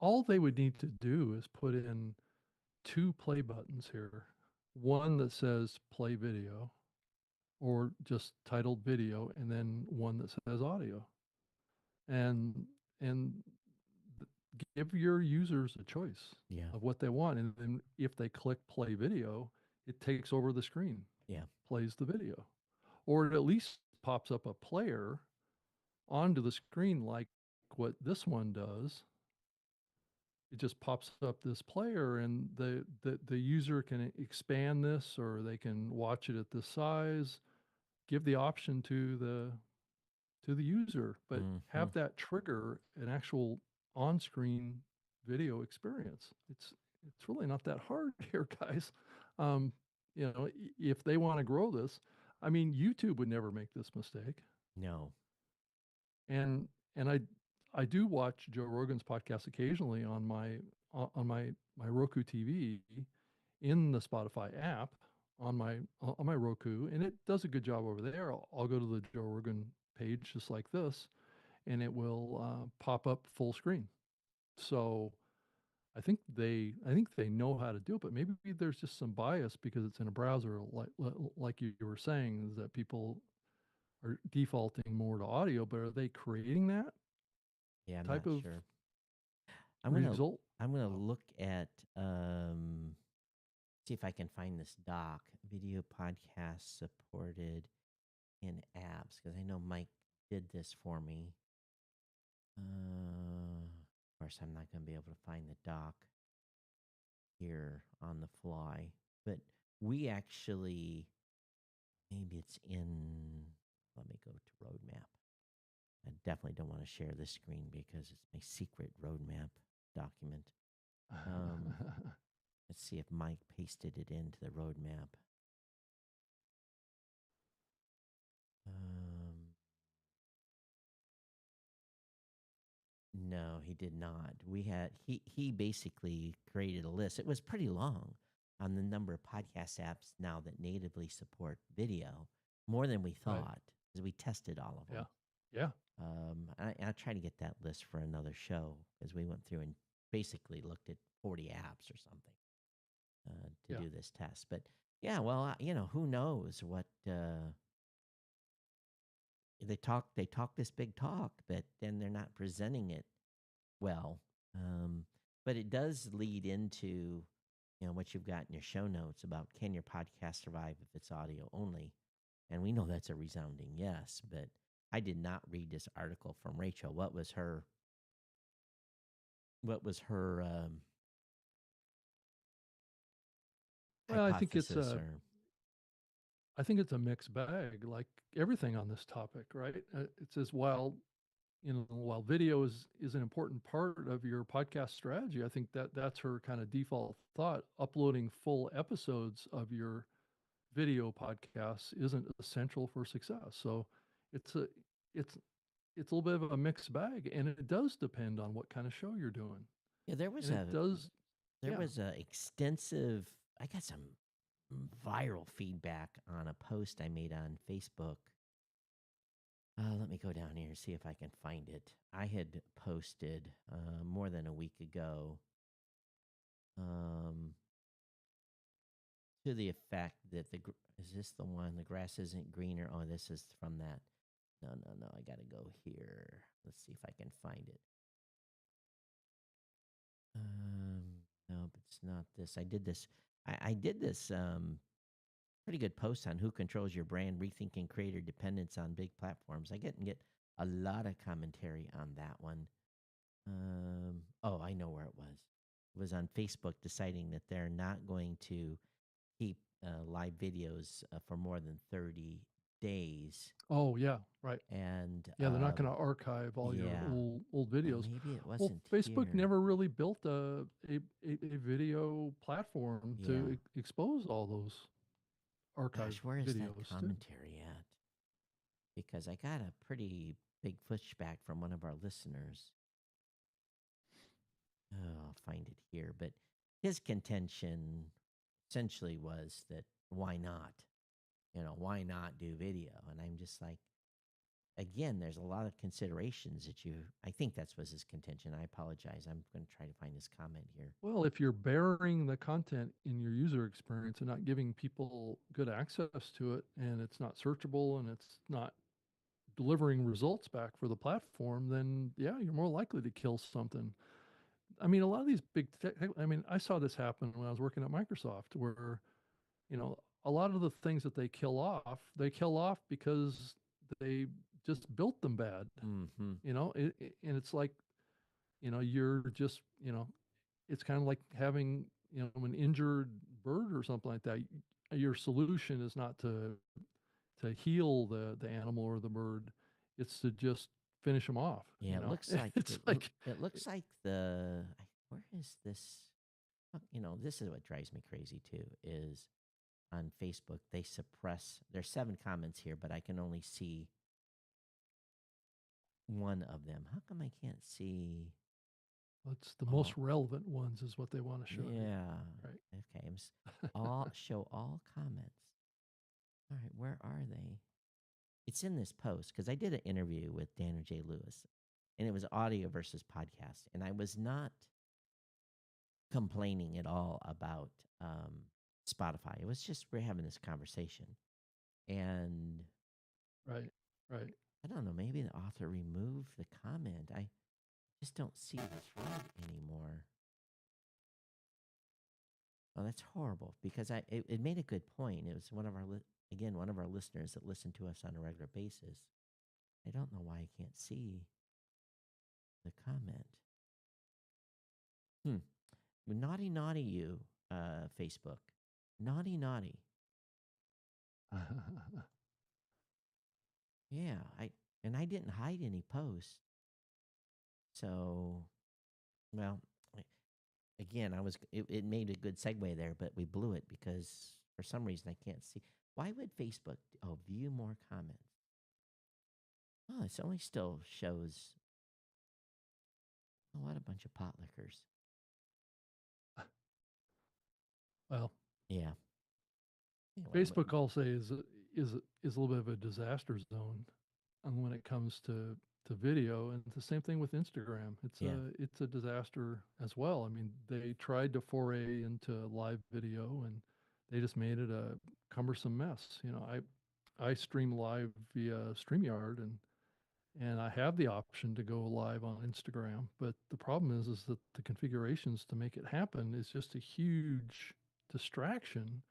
all they would need to do is put in two play buttons here. One that says play video or just titled video, and then one that says audio. And and give your users a choice Yeah, of what they want. And then if they click play video, it takes over the screen, yeah, plays the video. Or it at least pops up a player onto the screen like what this one does. It just pops up this player, and the user can expand this, or they can watch it at this size. Give the option to the user, but hmm, have that trigger an actual on-screen video experience. It's really not that hard here, guys. Um, if they want to grow this, I mean, YouTube would never make this mistake. no, And I do watch Joe Rogan's podcast occasionally on my Roku TV in the Spotify app on my Roku, and it does a good job over there. I'll go to the Joe Rogan page just like this, and it will pop up full screen. So I think they know how to do it, but maybe there's just some bias because it's in a browser, like you were saying, is that people are defaulting more to audio. But are they creating that yeah, I'm not type of sure. I'm gonna result? I'm gonna Oh, look at see if I can find this doc video podcast supported in apps because I know Mike did this for me. Of course, I'm not gonna be able to find the doc here on the fly, but we actually maybe it's in. Let me go to roadmap. I definitely don't want to share this screen because it's my secret roadmap Let's see if Mike pasted it into the roadmap. No, he did not. He basically created a list. It was pretty long on the number of podcast apps now that natively support video, more than we Right. thought, because we tested all of them. Yeah. I'll try to get that list for another show, because we went through and basically looked at 40 apps or something to Yeah. do this test. But yeah, well, who knows what they talk this big talk, but then they're not presenting it well. But it does lead into what you've got in your show notes about, can your podcast survive if it's audio only? And we know that's a resounding yes. But I did not read this article from Rachel. What was her Well, hypothesis? I think it's a mixed bag, like everything on this topic, right? It says, while video is an important part of your podcast strategy, I think that's her kind of default thought. Uploading full episodes of your video podcasts isn't essential for success. So it's a it's it's a little bit of a mixed bag, and it does depend on what kind of show you're doing. Yeah, there was a extensive. I got some viral feedback on a post I made on Facebook. Let me go down here and see if I can find it. I had posted more than a week ago to the effect that is this the one? The grass isn't greener. Oh, this is from that. No. I got to go here. Let's see if I can find it. No, but it's not this. I did this. I did this pretty good post on who controls your brand, rethinking creator dependence on big platforms. I get a lot of commentary on that one. I know where it was. It was on Facebook deciding that they're not going to keep live videos for more than 30 days. Oh yeah, right. And they're not going to archive all your old videos. Maybe it wasn't. Facebook here. never really built a video platform to expose all those archive where is videos. That commentary at? Because I got a pretty big pushback from one of our listeners. I'll find it here. But his contention essentially was that why not? Why not do video? And I'm just like, again, there's a lot of considerations I think that was his contention. I apologize. I'm going to try to find his comment here. Well, if you're burying the content in your user experience and not giving people good access to it, and it's not searchable and it's not delivering results back for the platform, then yeah, you're more likely to kill something. I mean, a lot of these I saw this happen when I was working at Microsoft, where, a lot of the things that they kill off because they just built them bad. Mm-hmm. And it's like, you're just, it's kind of like having, an injured bird or something like that. Your solution is not to heal the animal or the bird. It's to just finish them off. Yeah, it looks like it looks like where is this? This is what drives me crazy too. Is on Facebook they suppress. There's 7 comments here, but I can only see one of them. How come I can't see? It's the most relevant ones is what they want to show. Yeah. Right. Okay. Show all comments. All right. Where are they? It's in this post because I did an interview with Daniel J. Lewis, and it was audio versus podcast, and I was not complaining at all about Spotify. It was just we're having this conversation, and right. I don't know. Maybe the author removed the comment. I just don't see the thread anymore. Oh, that's horrible because it made a good point. It was one of our listeners that listened to us on a regular basis. I don't know why I can't see the comment. Naughty you, Facebook. Naughty. Yeah, I didn't hide any posts. So, well, again, it made a good segue there, but we blew it because for some reason I can't see. Why would Facebook? Oh, view more comments. Oh, it's only still shows. Oh, what a bunch of pot lickers. Well, Yeah. Anyway, Facebook, I'll say, is a little bit of a disaster zone, when it comes to video, and it's the same thing with Instagram. yeah. It's a disaster as well. I mean, they tried to foray into live video, and they just made it a cumbersome mess. I stream live via StreamYard, and I have the option to go live on Instagram, but the problem is that the configurations to make it happen is just a huge distraction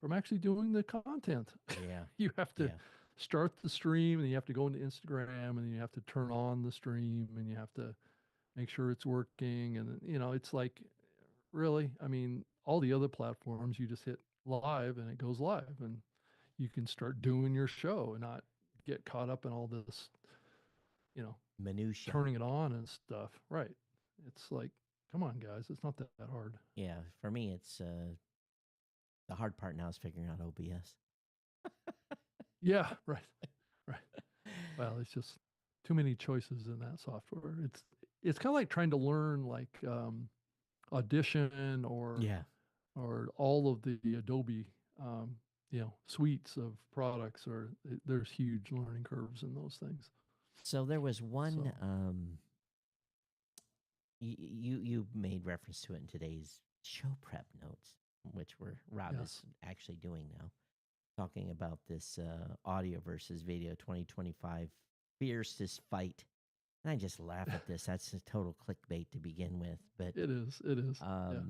from actually doing the content. Yeah. You have to Yeah. start the stream, and you have to go into Instagram, and you have to turn on the stream, and you have to make sure it's working. And, it's like, really, I mean, all the other platforms, you just hit live and it goes live, and you can start doing your show and not get caught up in all this, Minutia. turning it on and stuff. Right. It's like, come on, guys. It's not that hard. Yeah. For me, it's the hard part now is figuring out OBS. Yeah. Right. Right. Well, it's just too many choices in that software. It's kind of like trying to learn like Audition Yeah. or all of the Adobe suites of products. Or there's huge learning curves in those things. So there was one. So You made reference to it in today's show prep notes, which Rob yes, is actually doing now, talking about this audio versus video 2025 fiercest fight. And I just laugh at this. That's a total clickbait to begin with. But it is. It is. Yeah.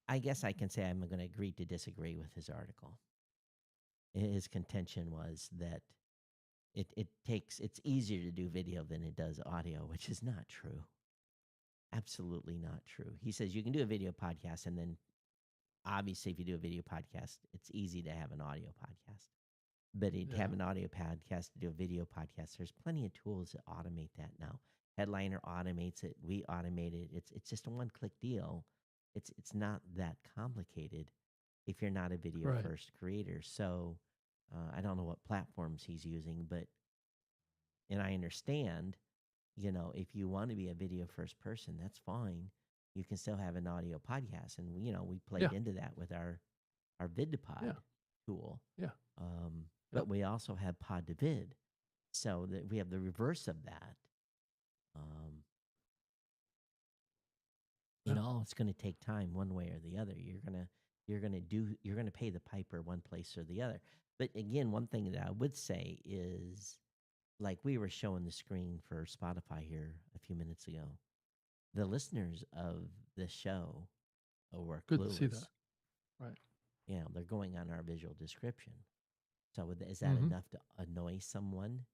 I guess I can say I'm going to agree to disagree with his article. His contention was that it's easier to do video than it does audio, which is not true. Absolutely not true. He says you can do a video podcast, and then obviously if you do a video podcast, it's easy to have an audio podcast. But to Yeah. have an audio podcast, to do a video podcast, there's plenty of tools that automate that now. Headliner automates it. We automate it. It's just a one-click deal. It's not that complicated if you're not a video Right. first creator. So I don't know what platforms he's using, and I understand, if you want to be a video first person, that's fine. You can still have an audio podcast, and we played Yeah. into that with our VidToPod Yeah. tool. Yeah. But we also have Pod to Vid, so that we have the reverse of that. Yeah. It's going to take time one way or the other. You're going to pay the piper one place or the other. But again, one thing that I would say is, like we were showing the screen for Spotify here a few minutes ago, the listeners of this show were Good clueless. to see that. Right. Yeah, they're going on our visual description. So is that enough to annoy someone?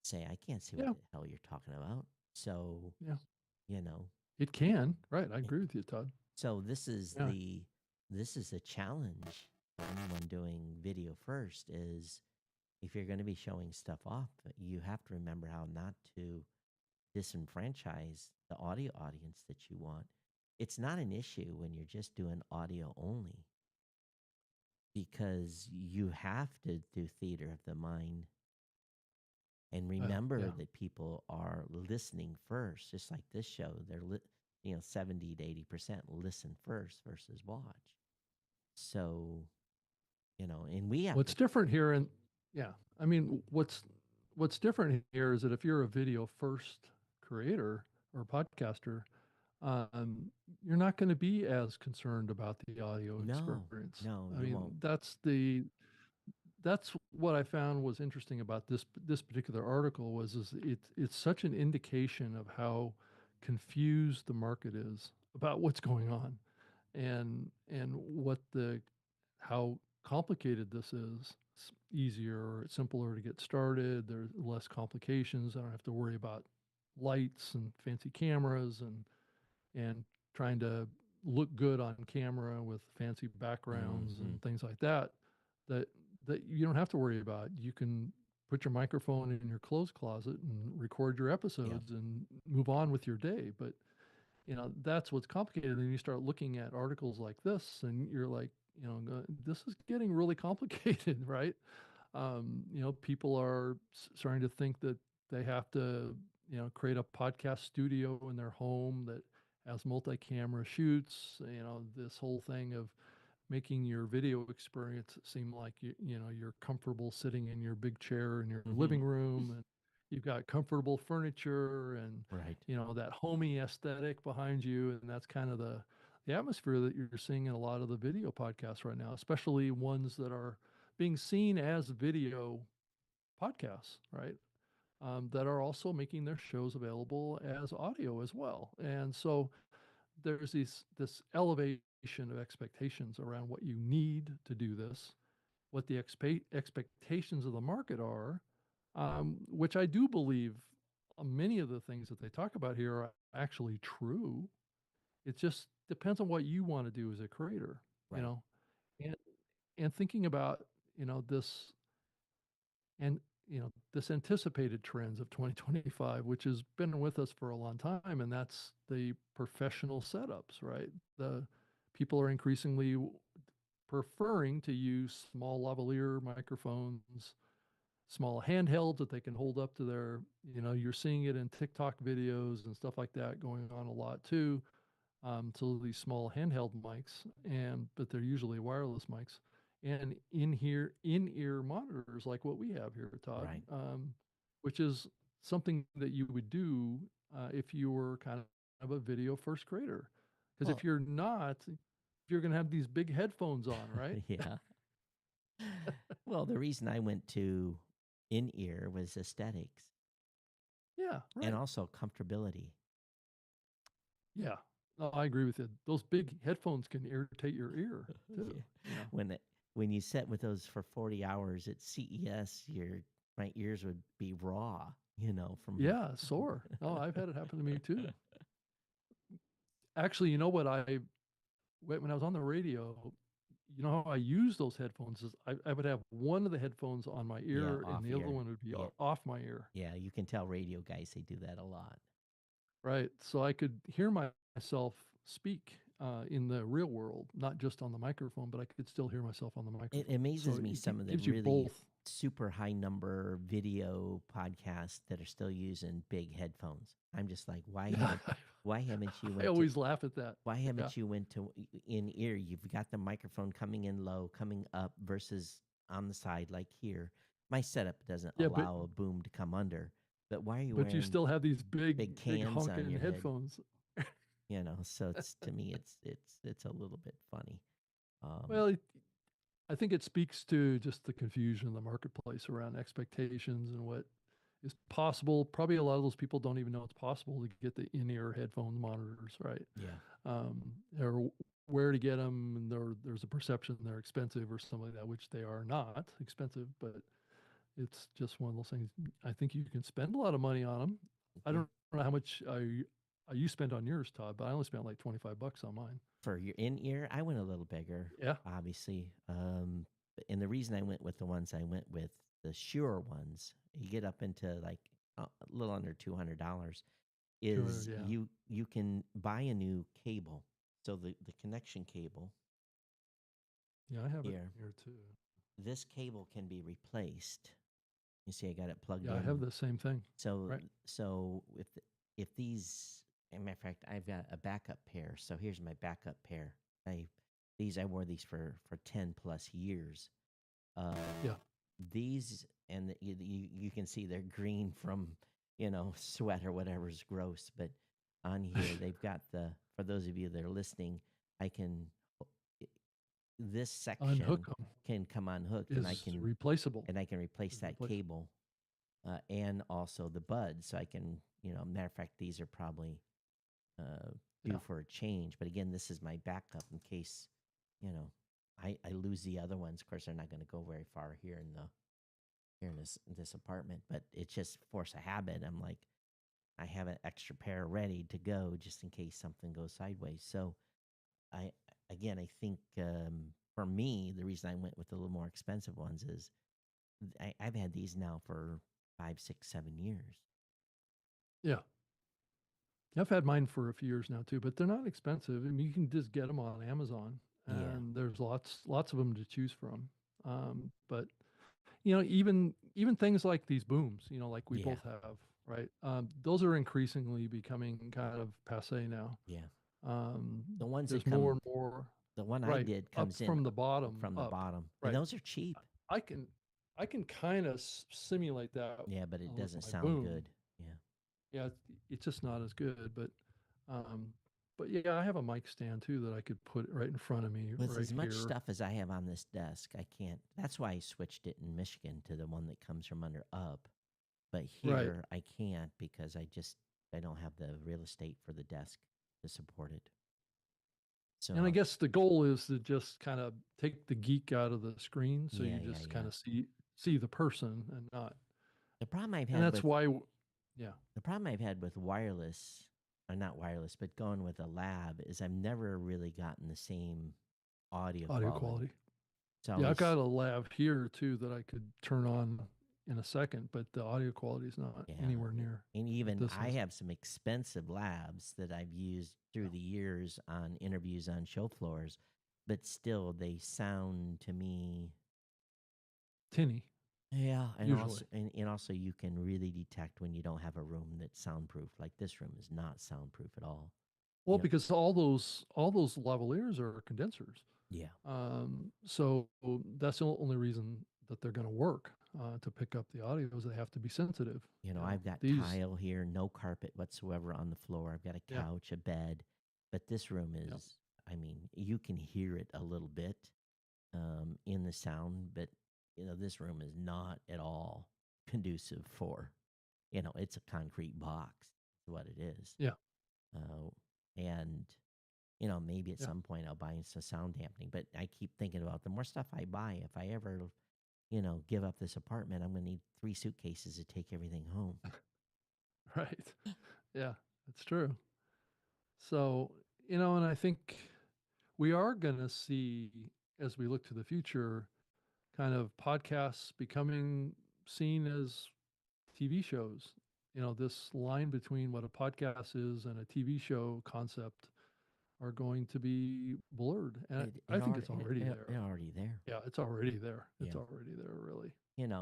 Say, I can't see what the hell you're talking about. So, Yeah. It can. Right. I agree with you, Todd. So this is a challenge for anyone doing video first, is if you're going to be showing stuff off, you have to remember how not to disenfranchise the audio audience that you want. It's not an issue when you're just doing audio only, because you have to do theater of the mind and remember that people are listening first. Just like this show, they're 70 to 80% listen first versus watch. So, and we have What's different here, I mean, what's different here is that if you're a video first creator or podcaster, you're not going to be as concerned about the audio experience. No, I you mean, won't. that's what I found was interesting about this particular article was it's such an indication of how confused the market is about what's going on, and how complicated this is. It's easier or it's simpler to get started. There's less complications. I don't have to worry about lights and fancy cameras and trying to look good on camera with fancy backgrounds and things like that. That you don't have to worry about. You can put your microphone in your clothes closet and record your Yeah. episodes and move on with your day. But that's what's complicated. And you start looking at articles like this, and you're like, this is getting really complicated, right? People are starting to think that they have to, create a podcast studio in their home that has multi-camera shoots. This whole thing of making your video experience seem like you're comfortable sitting in your big chair in your living Hmm. room, and you've got comfortable furniture and Right. that homey aesthetic behind you, and that's kind of the atmosphere that you're seeing in a lot of the video podcasts right now, especially ones that are being seen as video podcasts, right? That are also making their shows available as audio as well. And so there's this elevation of expectations around what you need to do this, what the expectations of the market are, which I do believe many of the things that they talk about here are actually true. It just depends on what you want to do as a creator, you Right. know, and thinking about this and this anticipated trends of 2025, which has been with us for a long time, and that's the professional setups, right? The people are increasingly preferring to use small lavalier microphones, small handhelds that they can hold up to their, you're seeing it in TikTok videos and stuff like that going on a lot too. So these small handheld mics, but they're usually wireless mics, and in-ear monitors like what we have here, Todd, Right. which is something that you would do if you were kind of a video first creator. Because Well, if you're not, you're going to have these big headphones on, right? yeah. Well, the reason I went to in ear was aesthetics Yeah, and right. also comfortability. Yeah. No, I agree with you. Those big headphones can irritate your ear too. Yeah. You know. When it, when you sat with those for 40 hours at CES, my ears would be raw, from Yeah, sore. Oh, I've had it happen to me too. Actually, you know what when I was on the radio, how I use those headphones is I would have one of the headphones on my yeah, ear and off the other ear. one would be Yeah. off my ear, Yeah, you can tell radio guys they do that a lot. right? So I could hear myself speak in the real world, not just on the microphone, but I could still hear myself on the It microphone. So amazes me it some of the gives you really both. super high number video podcasts that are still using big headphones. I'm just like, Yeah, why haven't you I went to always laugh at that. why Yeah, haven't you went to in ear? You've got the microphone coming in low, coming up versus on the side like here. My setup doesn't yeah, but allow a boom to come under. But why are you but you wearing still have these big big big cans on honking your head? headphones. So it's to me it's a little bit funny. Um, Well, I think it speaks to just the confusion in the marketplace around expectations and what is possible. Probably a lot of those people don't even know it's possible to get the in-ear headphone monitors, right? yeah. Um, or where to get them, and there's a perception they're expensive or something like that, which they are not expensive, but it's just one of those things. I think you can spend a lot of money on them. I Yeah. don't know how much you spent on yours, Todd, but I only spent like $25 on mine. For your in ear, I went a little bigger, Yeah, obviously. And the reason I went with the ones I went with, the Shure ones, you get up into like a little under $200, 200. is Yeah, you can buy a new cable. So the connection cable yeah, I have it here, here too. this cable can be replaced. You see, I got it plugged Yeah, I have in. the same thing. So Right. so if these, as a matter of fact, I've got a backup pair. So here's my backup pair. I wore these for 10 plus years. Uh, Yeah. these and you can see they're green from sweat or whatever's gross. But on here they've got for those of you that are listening, I can i- this section Unhook them can come unhooked is replaceable. and I can replace Is that replaceable. cable and also the buds. So I can, matter of fact, these are probably uh, due Yeah. for a change. But again, this is my backup in case, you know, I lose the other ones. Of course, they're not going to go very far here in this apartment. But it's just force a habit. I'm like, I have an extra pair ready to go just in case something goes sideways. So I again, I think for me, the reason I went with the little more expensive ones is I've had these now for 5, 6, 7 years. Yeah. I've had mine for a few years now too, but they're not expensive. I mean, you can just get them on Amazon, Yeah. and there's lots of them to choose from. But even things like these booms, like we Yeah. both have, right? Those are increasingly becoming kind of passe now. Yeah. Um, The ones that there's more come, and more, the one I right, did up comes in from the bottom from the up, bottom, and right? those are cheap. I can I can kind of simulate that Yeah, but it with doesn't my sound boom. good. Yeah. Yeah, it's just not as good, um, but yeah, I have a mic stand too that I could put right in front of me With right as much here. stuff as I have on this desk, I can't. That's why I switched it in Michigan to the one that comes from under up. But Right. here I can't because I don't have the real estate for the desk to support it. So And I guess the goal is to just kind of take the geek out of the screen so yeah, you yeah, just yeah. kind of see the person and not. The problem I've And had that's with why yeah, the problem I've had with wireless, or not wireless, but going with a lab is I've never really gotten the same audio audio quality. quality. It's Yeah, I've always got a lav here too that I could turn on in a second, but the audio quality is not yeah. anywhere near And what even this I is. have some expensive labs that I've used through the years on interviews on show floors, but still they sound to me. Tinny, Yeah, usually. and also you can really detect when you don't have a room that's soundproof. Like this room is not soundproof at all. Well, You know, because all those lavaliers are condensers. yeah, So that's the only reason that they're going to work to pick up the audio is they have to be sensitive. I've got These, tile here, no carpet whatsoever on the floor. I've got a yeah, couch, a bed, but this room yeah, is. I mean, you can hear it a little bit in the sound, but this room is not at all conducive for. It's a concrete box. Is what it is. yeah, Uh, and maybe at yeah. some point I'll buy some sound dampening. But I keep thinking about the more stuff I buy, if I ever, give up this apartment, I'm going to need 3 suitcases to take everything home. Right. Yeah, that's true. So, and I think we are going to see as we look to the future, kind of podcasts becoming seen as TV shows. This line between what a podcast is and a TV show concept are going to be blurred. And I think it's already there. Already there. Yeah, it's already there. It's Yeah. already there, really. And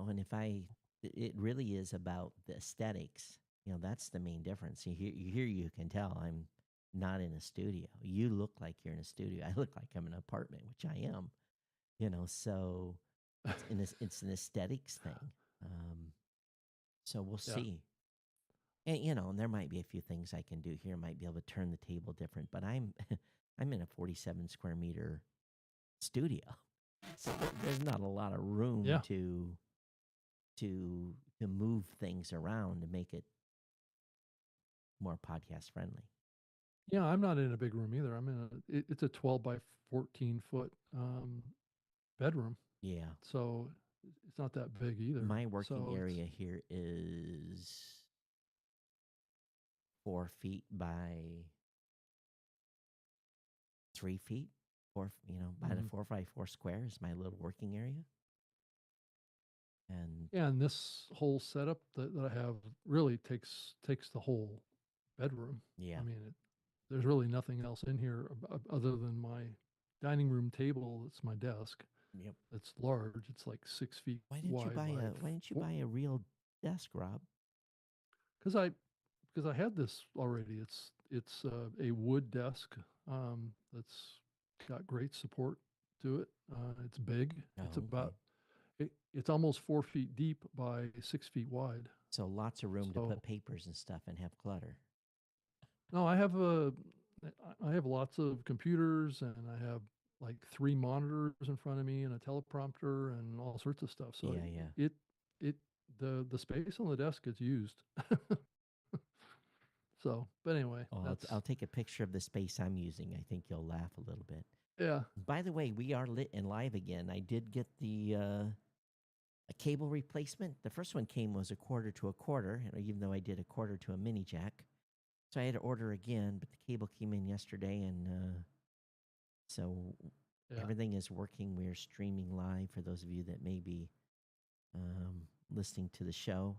it really is about the aesthetics. That's the main difference. You can tell I'm not in a studio. You look like you're in a studio. I look like I'm in an apartment, which I am. So it's an aesthetics thing. So we'll Yeah. see. And there might be a few things I can do here. Might be able to turn the table different, but I'm I'm in a 47 square meter studio, so there's not a lot of room Yeah. to move things around to make it more podcast friendly. Yeah, I'm not in a big room either. It's a 12 by 14 foot bedroom. Yeah, So it's not that big either. my working So it's, area here is 4 feet by 3 feet. By the mhm. 4 by 4 square is my little working area, and Yeah, and this whole setup that I have really takes the whole bedroom. yeah. I mean, there's really nothing else in here other than my dining room table. That's my desk. Yep. It's large. It's like 6 feet wide by Why didn't you buy a real desk, Rob? because I had this already. It's a wood desk that's got great support to it. It's big. Oh, It's okay. about it's almost 4 feet deep by 6 feet wide. So lots of room to So put papers and stuff and have clutter. no, I have lots of computers and I have like 3 monitors in front of me and a teleprompter and all sorts of stuff. So Yeah, yeah. it the space on the desk is used. So, but anyway, Oh, I'll take a picture of the space I'm using. I think you'll laugh a little bit. yeah. By the way, we are lit and live again. I did get the a cable replacement. The first one was a quarter to a quarter, even though I did a quarter to a mini jack. So I had to order again, but the cable came in yesterday, and so Yeah. everything is working. We're streaming live for those of you that may be listening to the show.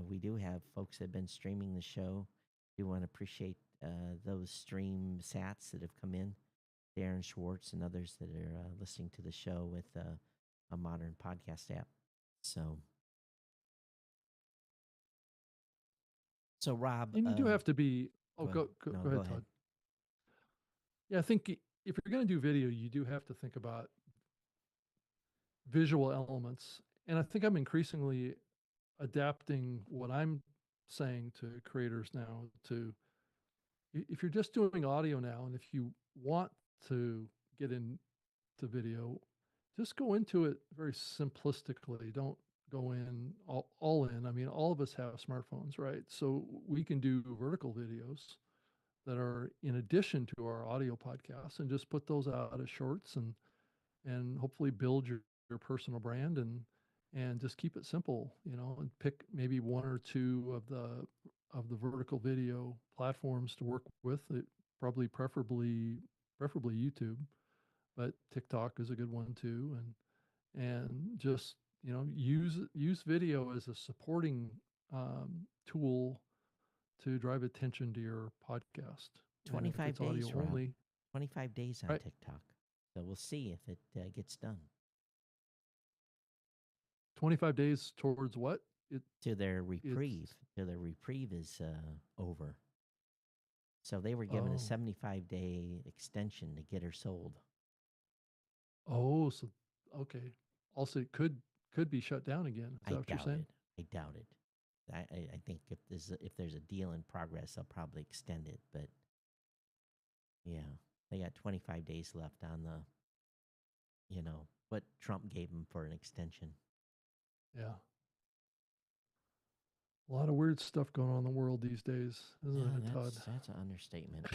We do have folks that have been streaming the show. We want to appreciate those stream sats that have come in, Darren Schwartz and others that are listening to the show with a modern podcast app. So Rob, And you do have to be. Oh, go go ahead, Todd. Yeah, I think if you're going to do video, you do have to think about visual elements. And I think I'm increasingly adapting what I'm saying to creators now to, if you're just doing audio now, and if you want to get into video, just go into it very simplistically. Don't go in all in. I mean, all of us have smartphones, right? So we can do vertical videos that are in addition to our audio podcasts, and just put those out as shorts, and hopefully build your personal brand, and just keep it simple, and pick maybe one or two of the vertical video platforms to work with. It probably preferably YouTube, but TikTok is a good one too. And just, use video as a supporting tool to drive attention to your podcast. And if 25 it's audio days, Rob. only, 25 days on right. TikTok. So we'll see if it gets done. 25 days towards what? To their reprieve. Till their reprieve is over. So they were given a 75-day extension to get her sold. Oh, so okay. Also, it could be shut down again. Is that what you're saying? I doubt it. I think if there's a deal in progress, they'll probably extend it. But yeah, they got 25 days left on what Trump gave them for an extension. Yeah. A lot of weird stuff going on in the world these days, isn't it, Todd? That's an understatement.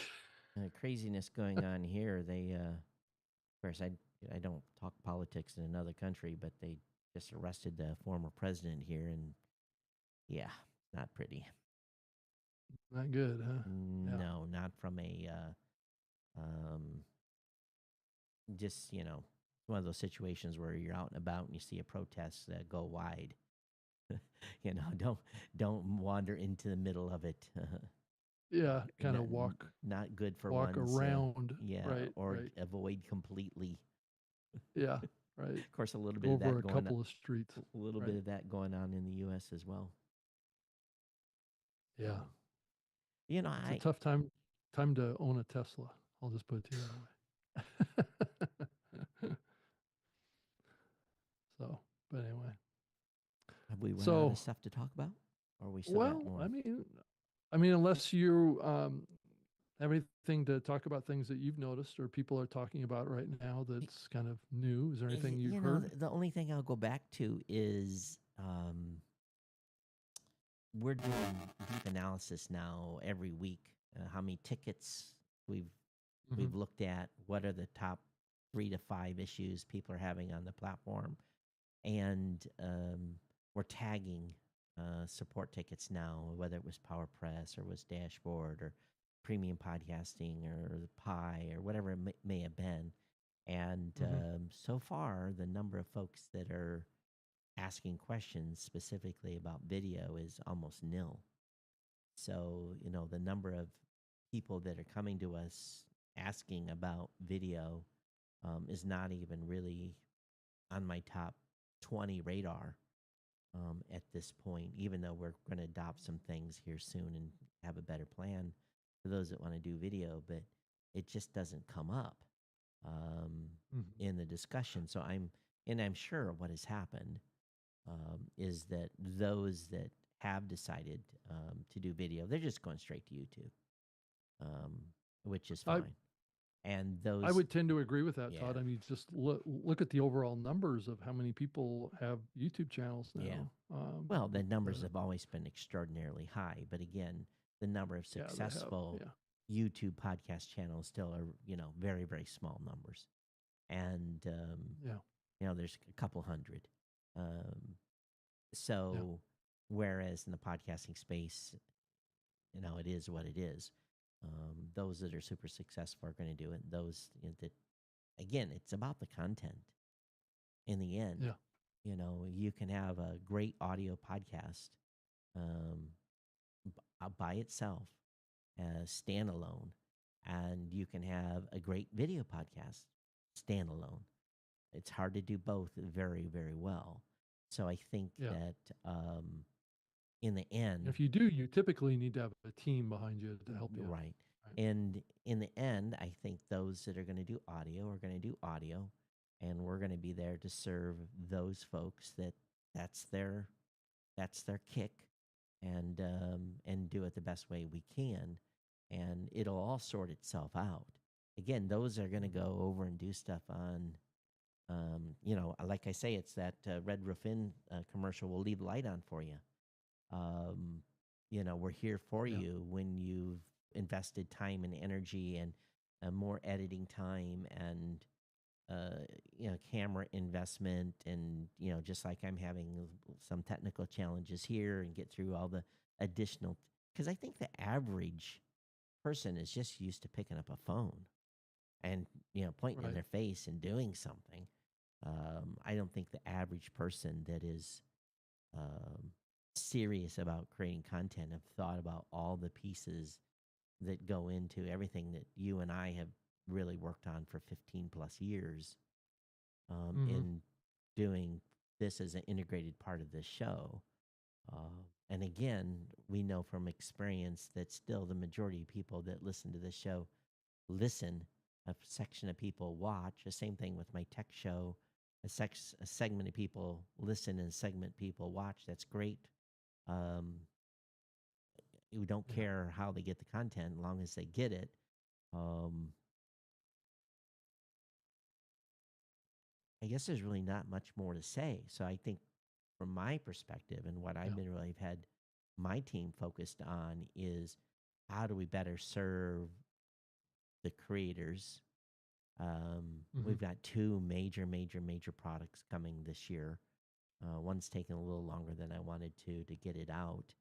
Craziness going on here. They, of course, I don't talk politics in another country, but they just arrested the former president here, and yeah, not pretty. Not good, huh? No, not from a just one of those situations where you're out and about and you see a protest go wide. Don't wander into the middle of it. Yeah, kind of walk. Not good for walk one's, around. Yeah, right, or right. avoid completely. Yeah, right. Of course, a little bit Over of that a going couple of streets. A little bit of that going on in the U.S. as well. Yeah. It's a tough time to own a Tesla. I'll just put it to you that way. So, but anyway. Have we run out of stuff to talk about? Or are we still got more? I mean, unless you have anything to talk about, things that you've noticed or people are talking about right now that's kind of new. Is there anything you've heard? The only thing I'll go back to is we're doing deep analysis now every week. How many tickets we've looked at, what are the top 3 to 5 issues people are having on the platform, and we're tagging support tickets now, whether it was PowerPress or was Dashboard or Premium Podcasting or the Pi or whatever it may have been. And so far, the number of folks that are asking questions specifically about video is almost nil. So, the number of people that are coming to us asking about video is not even really on my top 20 radar at this point, even though we're going to adopt some things here soon and have a better plan for those that want to do video, but it just doesn't come up in the discussion. So I'm sure what has happened is that those that have decided to do video, they're just going straight to YouTube, which is fine. And those, I would tend to agree with that, Yeah. Todd. I mean, just look at the overall numbers of how many people have YouTube channels now. Yeah. Well, the numbers have always been extraordinarily high, but again, the number of successful YouTube podcast channels still are, very, very small numbers. And, there's a couple hundred. Whereas in the podcasting space, it is what it is. Those that are super successful are going to do it. Those that, again, it's about the content in the end. Yeah. You can have a great audio podcast um, by itself, standalone, and you can have a great video podcast standalone. It's hard to do both very, very well. So I think Yeah. that in the end, If you do, you typically need to have a team behind you to help you. right. Right. And in the end, I think those that are going to do audio are going to do audio, and we're going to be there to serve those folks that's their that's their kick, and do it the best way we can, and it'll all sort itself out. Again, those are going to go over and do stuff on, like I say, it's that Red Roof Inn commercial. We'll leave the light on for you. Um, we're here for Yeah. you when you've invested time and energy and more editing time and camera investment, and just like I'm having some technical challenges here and get through all the additional, because I think the average person is just used to picking up a phone and pointing in Right. their face and doing something. I don't think the average person that is um, serious about creating content have thought about all the pieces that go into everything that you and I have really worked on for 15 plus years, Hmm. in doing this as an integrated part of this show. And again, we know from experience that still the majority of people that listen to this show listen. A section of people watch. The same thing with my tech show. A segment of people listen and a segment people watch. That's great. Um, we don't Yeah. care how they get the content, as long as they get it. Um, I guess there's really not much more to say. So I think from my perspective and what I've Yeah. been really had my team focused on is how do we better serve the creators. Hmm. We've got two major products coming this year. One's taking a little longer than I wanted to get it out.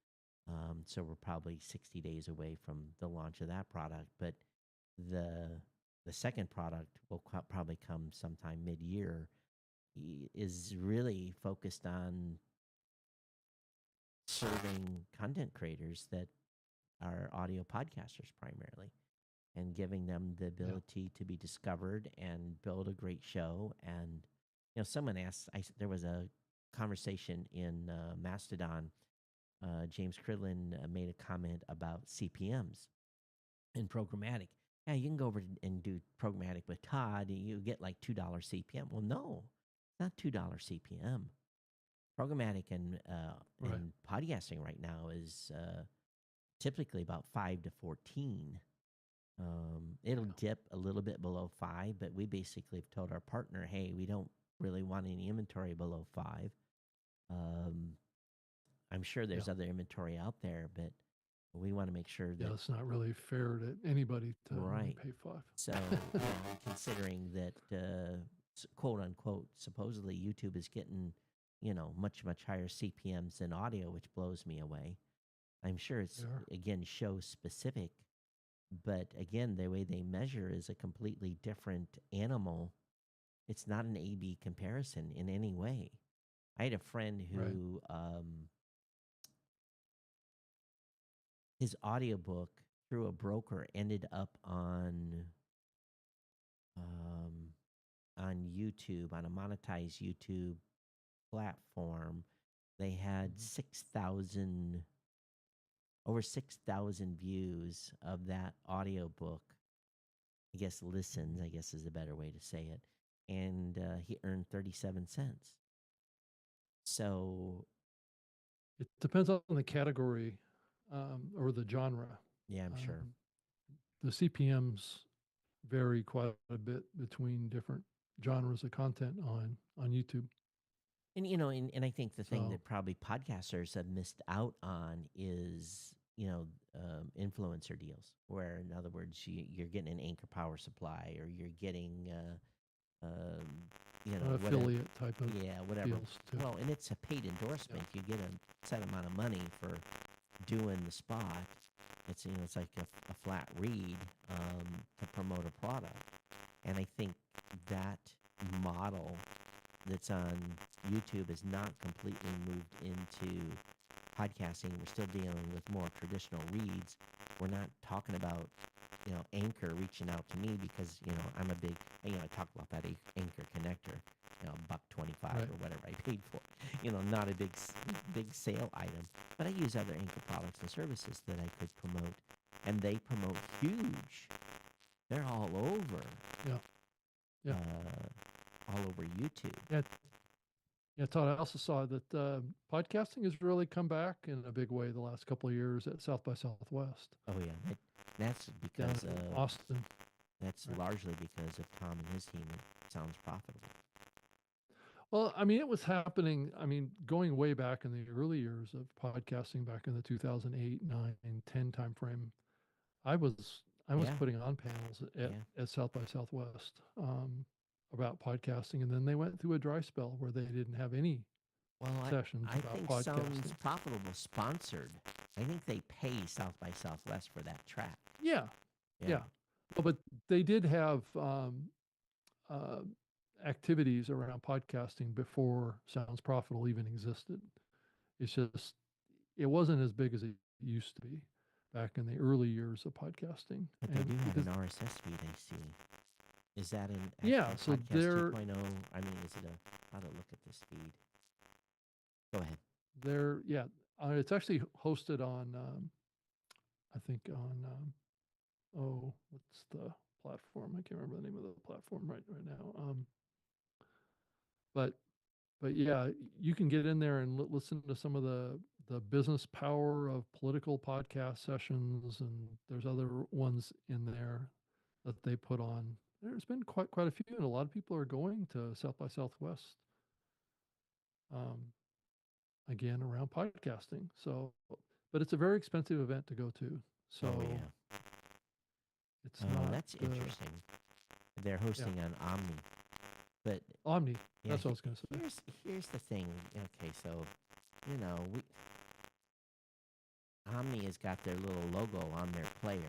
So we're probably 60 days away from the launch of that product. But the the second product will probably come sometime mid-year. Is really focused on serving content creators that are audio podcasters primarily, and giving them the Yeah. ability to be discovered and build a great show. And someone asked, there was a conversation in Mastodon. James Cridlin made a comment about CPMs and programmatic. Yeah, you can go over and do programmatic with Todd, and you get like $2 CPM. Well, no, it's not $2 CPM. Programmatic and Right. podcasting right now is typically about 5 to 14. It'll Yeah. dip a little bit below 5, but we basically have told our partner, hey, we don't really want any inventory below 5. Um, I'm sure there's Yeah. other inventory out there, but we want to make sure Yeah. that, It's not really fair to anybody to only right. pay 5. So, considering that, quote unquote, supposedly YouTube is getting, much, much higher CPMs than audio, which blows me away. I'm sure it's, They are. again, show specific, but again, the way they measure is a completely different animal. It's not an A/B comparison in any way. I had a friend Right. who, his audiobook through a broker ended up um, on YouTube, on a monetized YouTube platform. They had Mhm. over 6,000 views of that audiobook. I guess listens, I guess is a better way to say it. And he earned 37 cents. So, It depends on the category, or the genre. yeah, I'm sure. Um, the CPMs vary quite a bit between different genres of content on YouTube. And and I think the thing So that probably podcasters have missed out on is influencer deals, where in other words you're getting an anchor power supply, or you're getting whatever, affiliate type of yeah, whatever. deals too. Well, and it's a paid endorsement. You get a set amount of money for doing the spot. It's like a flat read to promote a product, and I think that model that's on YouTube is not completely moved into podcasting. We're still dealing with more traditional reads. We're not talking about, Anchor reaching out to me because, I'm a big, I talk about that Anchor connector, $1.25 Right. or whatever I paid for. Not a big sale item, but I use other Anchor products and services that I could promote, and they promote huge. They're all over, Yeah. Yeah. all over YouTube. Yeah. Yeah, Todd, I also saw that podcasting has really come back in a big way the last couple of years at South by Southwest Oh yeah, that's down because in Austin. that's Right. largely because of Tom and his team. It sounds profitable. Well, I mean, it was happening. I mean, going way back in the early years of podcasting, back in the 2008, 9, 10 timeframe, I was Yeah, putting on panels yeah. at South by Southwest about podcasting, and then they went through a dry spell where they didn't have any Well, sessions I about think Sounds podcasting. Profitable sponsored. I think they pay South by Southwest for that track. Yeah, Yeah. yeah. Well, but they did have uh, activities around podcasting before Sounds Profitable even existed. It's just it wasn't as big as it used to be back in the early years of podcasting. But they And do have because an RSS feed, I see. Is that an yeah, actual so podcast they're 2.0? I mean, is it how to look at this feed? Go ahead. they're yeah, it's actually hosted on I think on oh what's the platform? I can't remember the name of the platform right now. But but yeah, you can get in there and listen to some of the business power of political podcast sessions, and there's other ones in there that they put on. There's been quite a few, and a lot of people are going to South by Southwest um, again around podcasting. So, but it's a very expensive event to go to. So Oh yeah. it's Oh, not that's interesting. They're yeah, hosting on Omni, but Omni. yeah, That's what I was going to say. here's the thing. Okay, so we Omni has got their little logo on their player,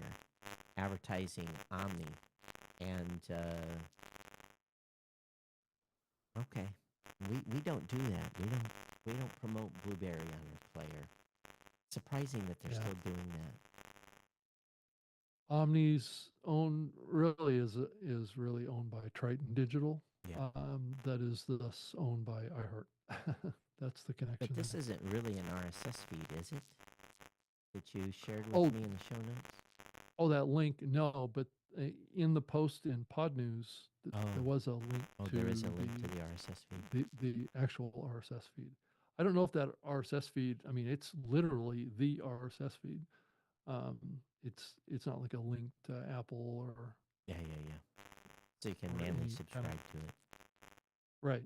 advertising Omni, and okay, we don't do that. We don't promote Blueberry on our player. Surprising that they're Yeah, still doing that. Omni's own really is really owned by Triton Digital. Yeah, That is thus owned by iHeart. That's the but connection this there. isn't really an RSS feed, is it? That you shared with Oh, me in the show notes. oh, that link. No, but in the post in Pod News, there Oh, was a link oh, to there is a link to the RSS feed. the actual RSS feed. I don't know if that RSS feed. I mean, it's literally the RSS feed. Um, it's not like a link to Apple Yeah, yeah, yeah. So you can or manually any kind subscribe of to it. right.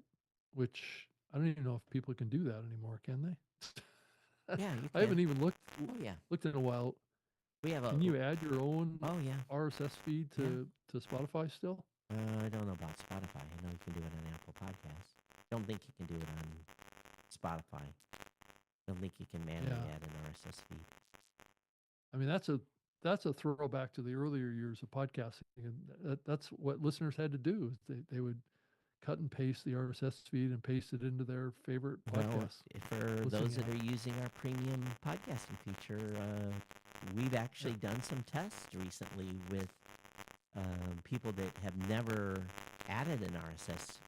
Which I don't even know if people can do that anymore. Can they? Yeah, you I can. haven't even Oh yeah, looked in a while. we have a. Can you add your own Oh yeah, RSS feed yeah. to Spotify still? I don't know about Spotify. I know you can do it on Apple Podcasts. Don't think you can do it on Spotify. Don't think you can manually Yeah. add an RSS feed. I mean, that's a throwback to the earlier years of podcasting, and that's what listeners had to do. Is they would cut and paste the RSS feed and paste it into their favorite Well, podcast for listening those that app. are using our premium podcasting feature, we've actually done some tests recently with people that have never added an RSS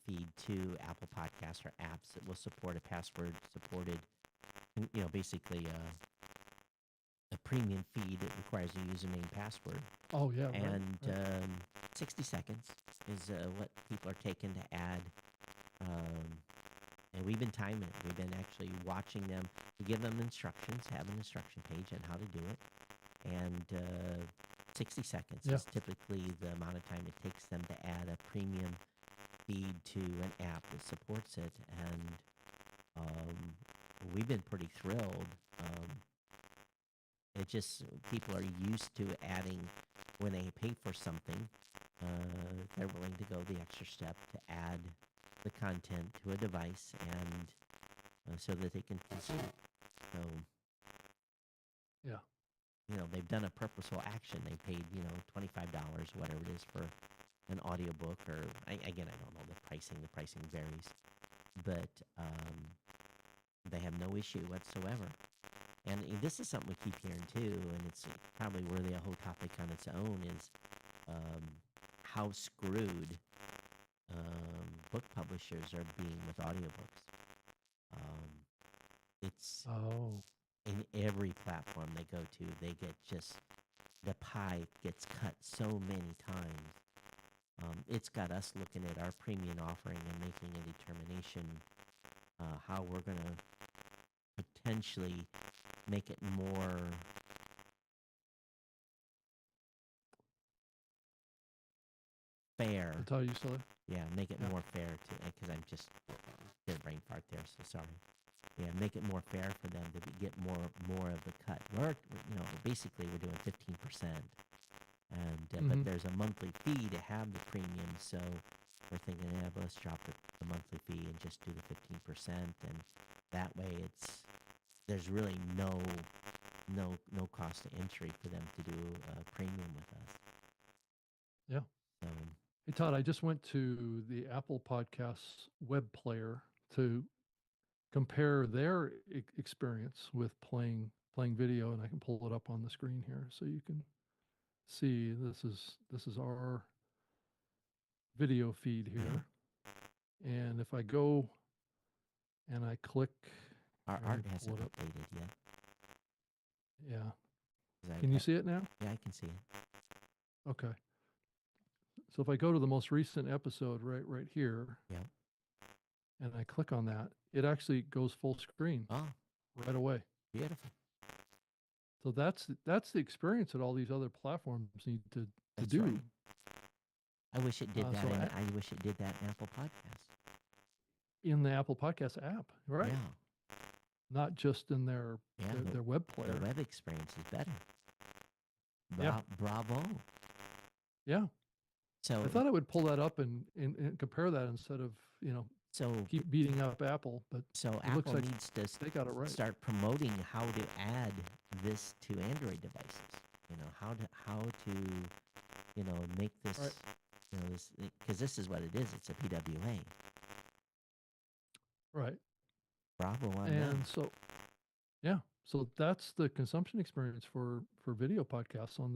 feed to Apple Podcasts or apps that will support a password supported, basically a premium feed that requires a username password. Oh yeah, right. And Right. 60 seconds is what people are taking to add. And we've been timing it. We've been actually watching them. We give them instructions, have an instruction page on how to do it. And 60 seconds Yeah. is typically the amount of time it takes them to add a premium feed to an app that supports it. And we've been pretty thrilled. It just, people are used to adding, when they pay for something, they're willing to go the extra step to add the content to a device and so that they can consume it. So, Yeah. they've done a purposeful action. They paid, $25, whatever it is, for an audiobook, or again, I don't know the pricing. The pricing varies, but they have no issue whatsoever. And this is something we keep hearing too, and it's probably worthy a whole topic on its own, is how screwed book publishers are being with audiobooks. It's Oh, in every platform they go to, they get just, the pie gets cut so many times. It's got us looking at our premium offering and making a determination how we're going to potentially make it more fair. Todd, you still there? Yeah, make it Yeah. more fair to, because I'm just did a brain fart there, so sorry. Yeah, make it more fair for them to get more of the cut. Basically we're doing 15%, and but there's a monthly fee to have the premium, so we're thinking, let's drop the monthly fee and just do the 15%, and that way there's really no cost to entry for them to do a premium with us. Yeah. So, Hey, Todd, I just went to the Apple Podcasts web player to compare their experience with playing video, and I can pull it up on the screen here so you can see. This is our video feed here, and if I go and I click, our let me art hasn't pull it up. updated yet. Yeah, can you see it now? Yeah, I can see it. Okay. So if I go to the most recent episode right here, Yeah. and I click on that, it actually goes full screen right away. Beautiful. So that's the experience that all these other platforms need to do. Right. I wish it did that. So I wish it did that in Apple Podcasts. In the Apple Podcast app, right? Yeah. Not just in their web player. The web experience is better. Yeah. Bravo. Yeah. So I thought I would pull that up and compare that instead of keep beating up Apple. But so it Apple looks like needs to they got it right. Start promoting how to add this to Android devices. How to make this. Right. Because this is what it is. It's a PWA. Right. Bravo on and that. So that's the consumption experience for video podcasts on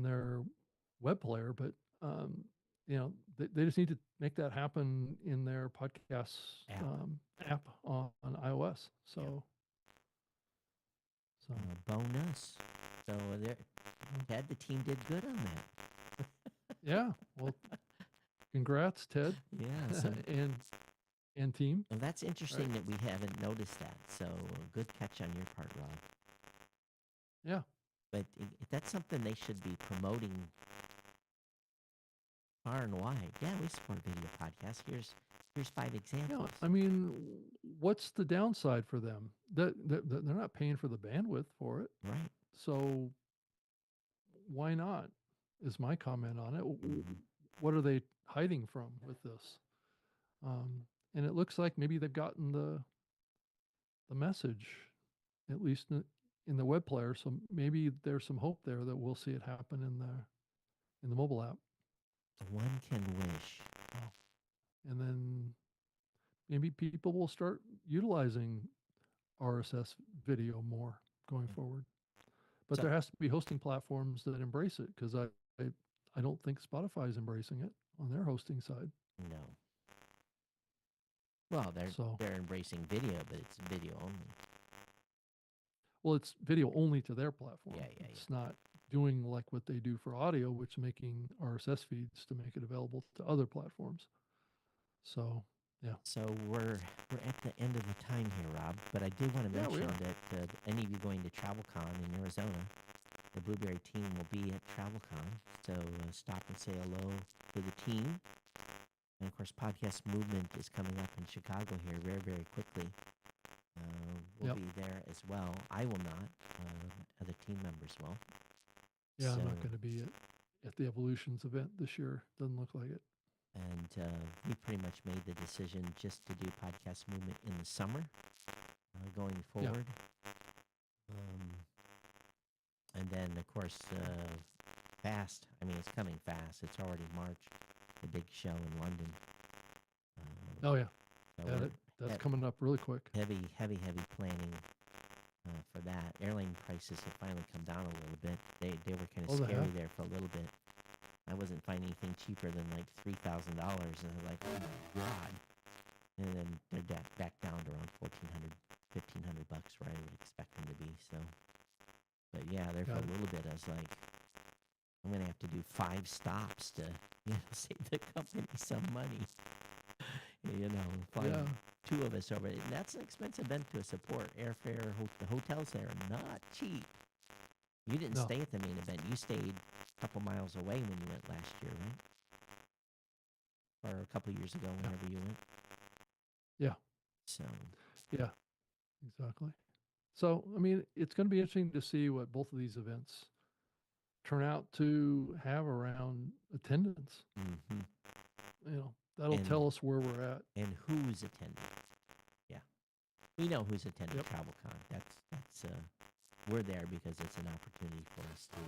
their web player. But they just need to make that happen in their podcast app on iOS. So bonus. So Ted, the team did good on that. Yeah. Well, congrats, Ted. Yeah. So, and team. Well, that's interesting that we haven't noticed that. So good catch on your part, Rob. Yeah. But that's something they should be promoting far and wide. Yeah, we support video podcasts. Here's 5 examples. Yeah, I mean, what's the downside for them? That they're not paying for the bandwidth for it. Right. So why not? Is my comment on it. What are they hiding from with this? And it looks like maybe they've gotten the message, at least in the web player. So maybe there's some hope there that we'll see it happen in the mobile app. One can wish. And then maybe people will start utilizing RSS video more going forward. But there has to be hosting platforms that embrace it, because I don't think Spotify is embracing it on their hosting side. No. Well, they're embracing video, but it's video only. Well, it's video only to their platform. Yeah. It's not doing like what they do for audio, which is making RSS feeds to make it available to other platforms. So, yeah. So we're at the end of the time here, Rob. But I did want to mention that any of you going to TravelCon in Arizona, the Blueberry team will be at TravelCon. So stop and say hello to the team. And of course, Podcast Movement is coming up in Chicago here very, very quickly. We'll be there as well. I will not. Other team members will. Yeah, I'm not going to be at the Evolutions event this year. Doesn't look like it. And we pretty much made the decision just to do Podcast Movement in the summer going forward. And then, of course, fast. I mean, it's coming fast. It's already March, the big show in London. Oh yeah, So yeah, that's coming up really quick. heavy planning for that. Airline prices have finally come down a little bit. They were kind of scary there for a little bit. I wasn't finding anything cheaper than like $3,000, and I'm like, oh my god! And then they're back down to around $1,500 where I would expect them to be. So, but yeah, there for a little bit, I was like, I'm gonna have to do 5 stops to save the company some money. Flying 2 of us over, and that's an expensive event to support. Airfare, the hotels there are not cheap. You didn't stay at the main event. You stayed a couple miles away when you went last year, right? Or a couple years ago, whenever you went. Yeah. So. Yeah, exactly. So, I mean, it's going to be interesting to see what both of these events turn out to have around attendance. Mm-hmm. That'll tell us where we're at. And who's attending. Yeah. We know who's attending TravelCon. That's we're there because it's an opportunity for us to,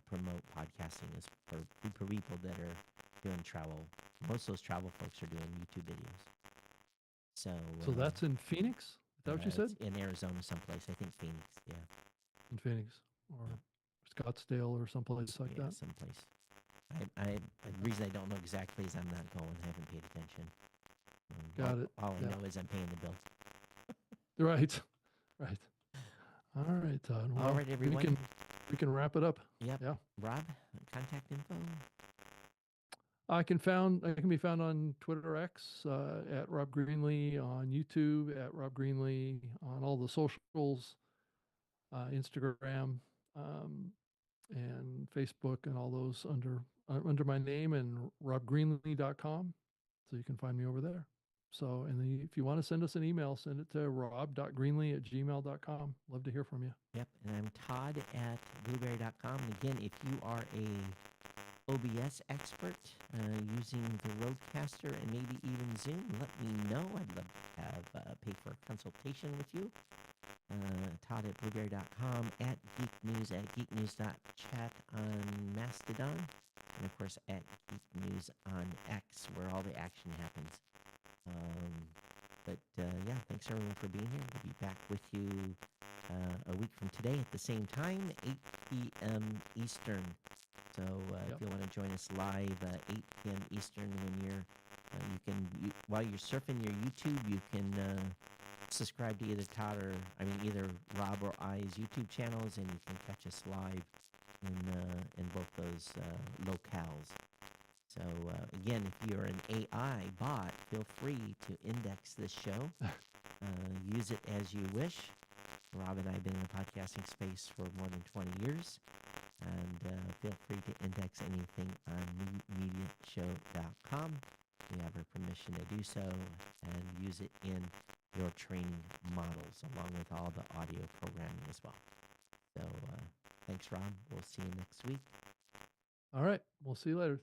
promote podcasting as for people that are doing travel. Most of those travel folks are doing YouTube videos. So that's in Phoenix? Is that what you said? It's in Arizona someplace. I think Phoenix, yeah. In Phoenix or Scottsdale or someplace like that? Someplace. The reason I don't know exactly is I'm not going. I haven't paid attention. Got it. All I know is I'm paying the bill. Right. All right, Todd. Well, all right, everyone. We can wrap it up. Yep. Yeah. Rob, contact info. I can be found on Twitter X at Rob Greenlee, on YouTube at Rob Greenlee, on all the socials, Instagram, and Facebook, and all those under my name, and robgreenlee.com. So you can find me over there. So, and then if you want to send us an email, send it to rob.greenlee@gmail.com. Love to hear from you. Yep. And I'm Todd at blueberry.com. And again, if you are a OBS expert using the Roadcaster and maybe even Zoom, let me know. I'd love to have pay for a consultation with you. Todd at blueberry.com, at Geek News, at geeknews.chat on Mastodon, and of course at Geek News on X, where all the action happens. Yeah, thanks everyone for being here. We'll be back with you a week from today at the same time, 8 p.m. Eastern. So if you want to join us live 8 p.m. Eastern, when while you're surfing your YouTube, you can subscribe to either Rob or I's YouTube channels, and you can catch us live in both those locales. So again, if you're an AI bot, feel free to index this show. Use it as you wish. Rob and I have been in the podcasting space for more than 20 years. And feel free to index anything on newmediashow.com. We have our permission to do so, and use it in your training models, along with all the audio programming as well. So thanks, Rob. We'll see you next week. All right. We'll see you later.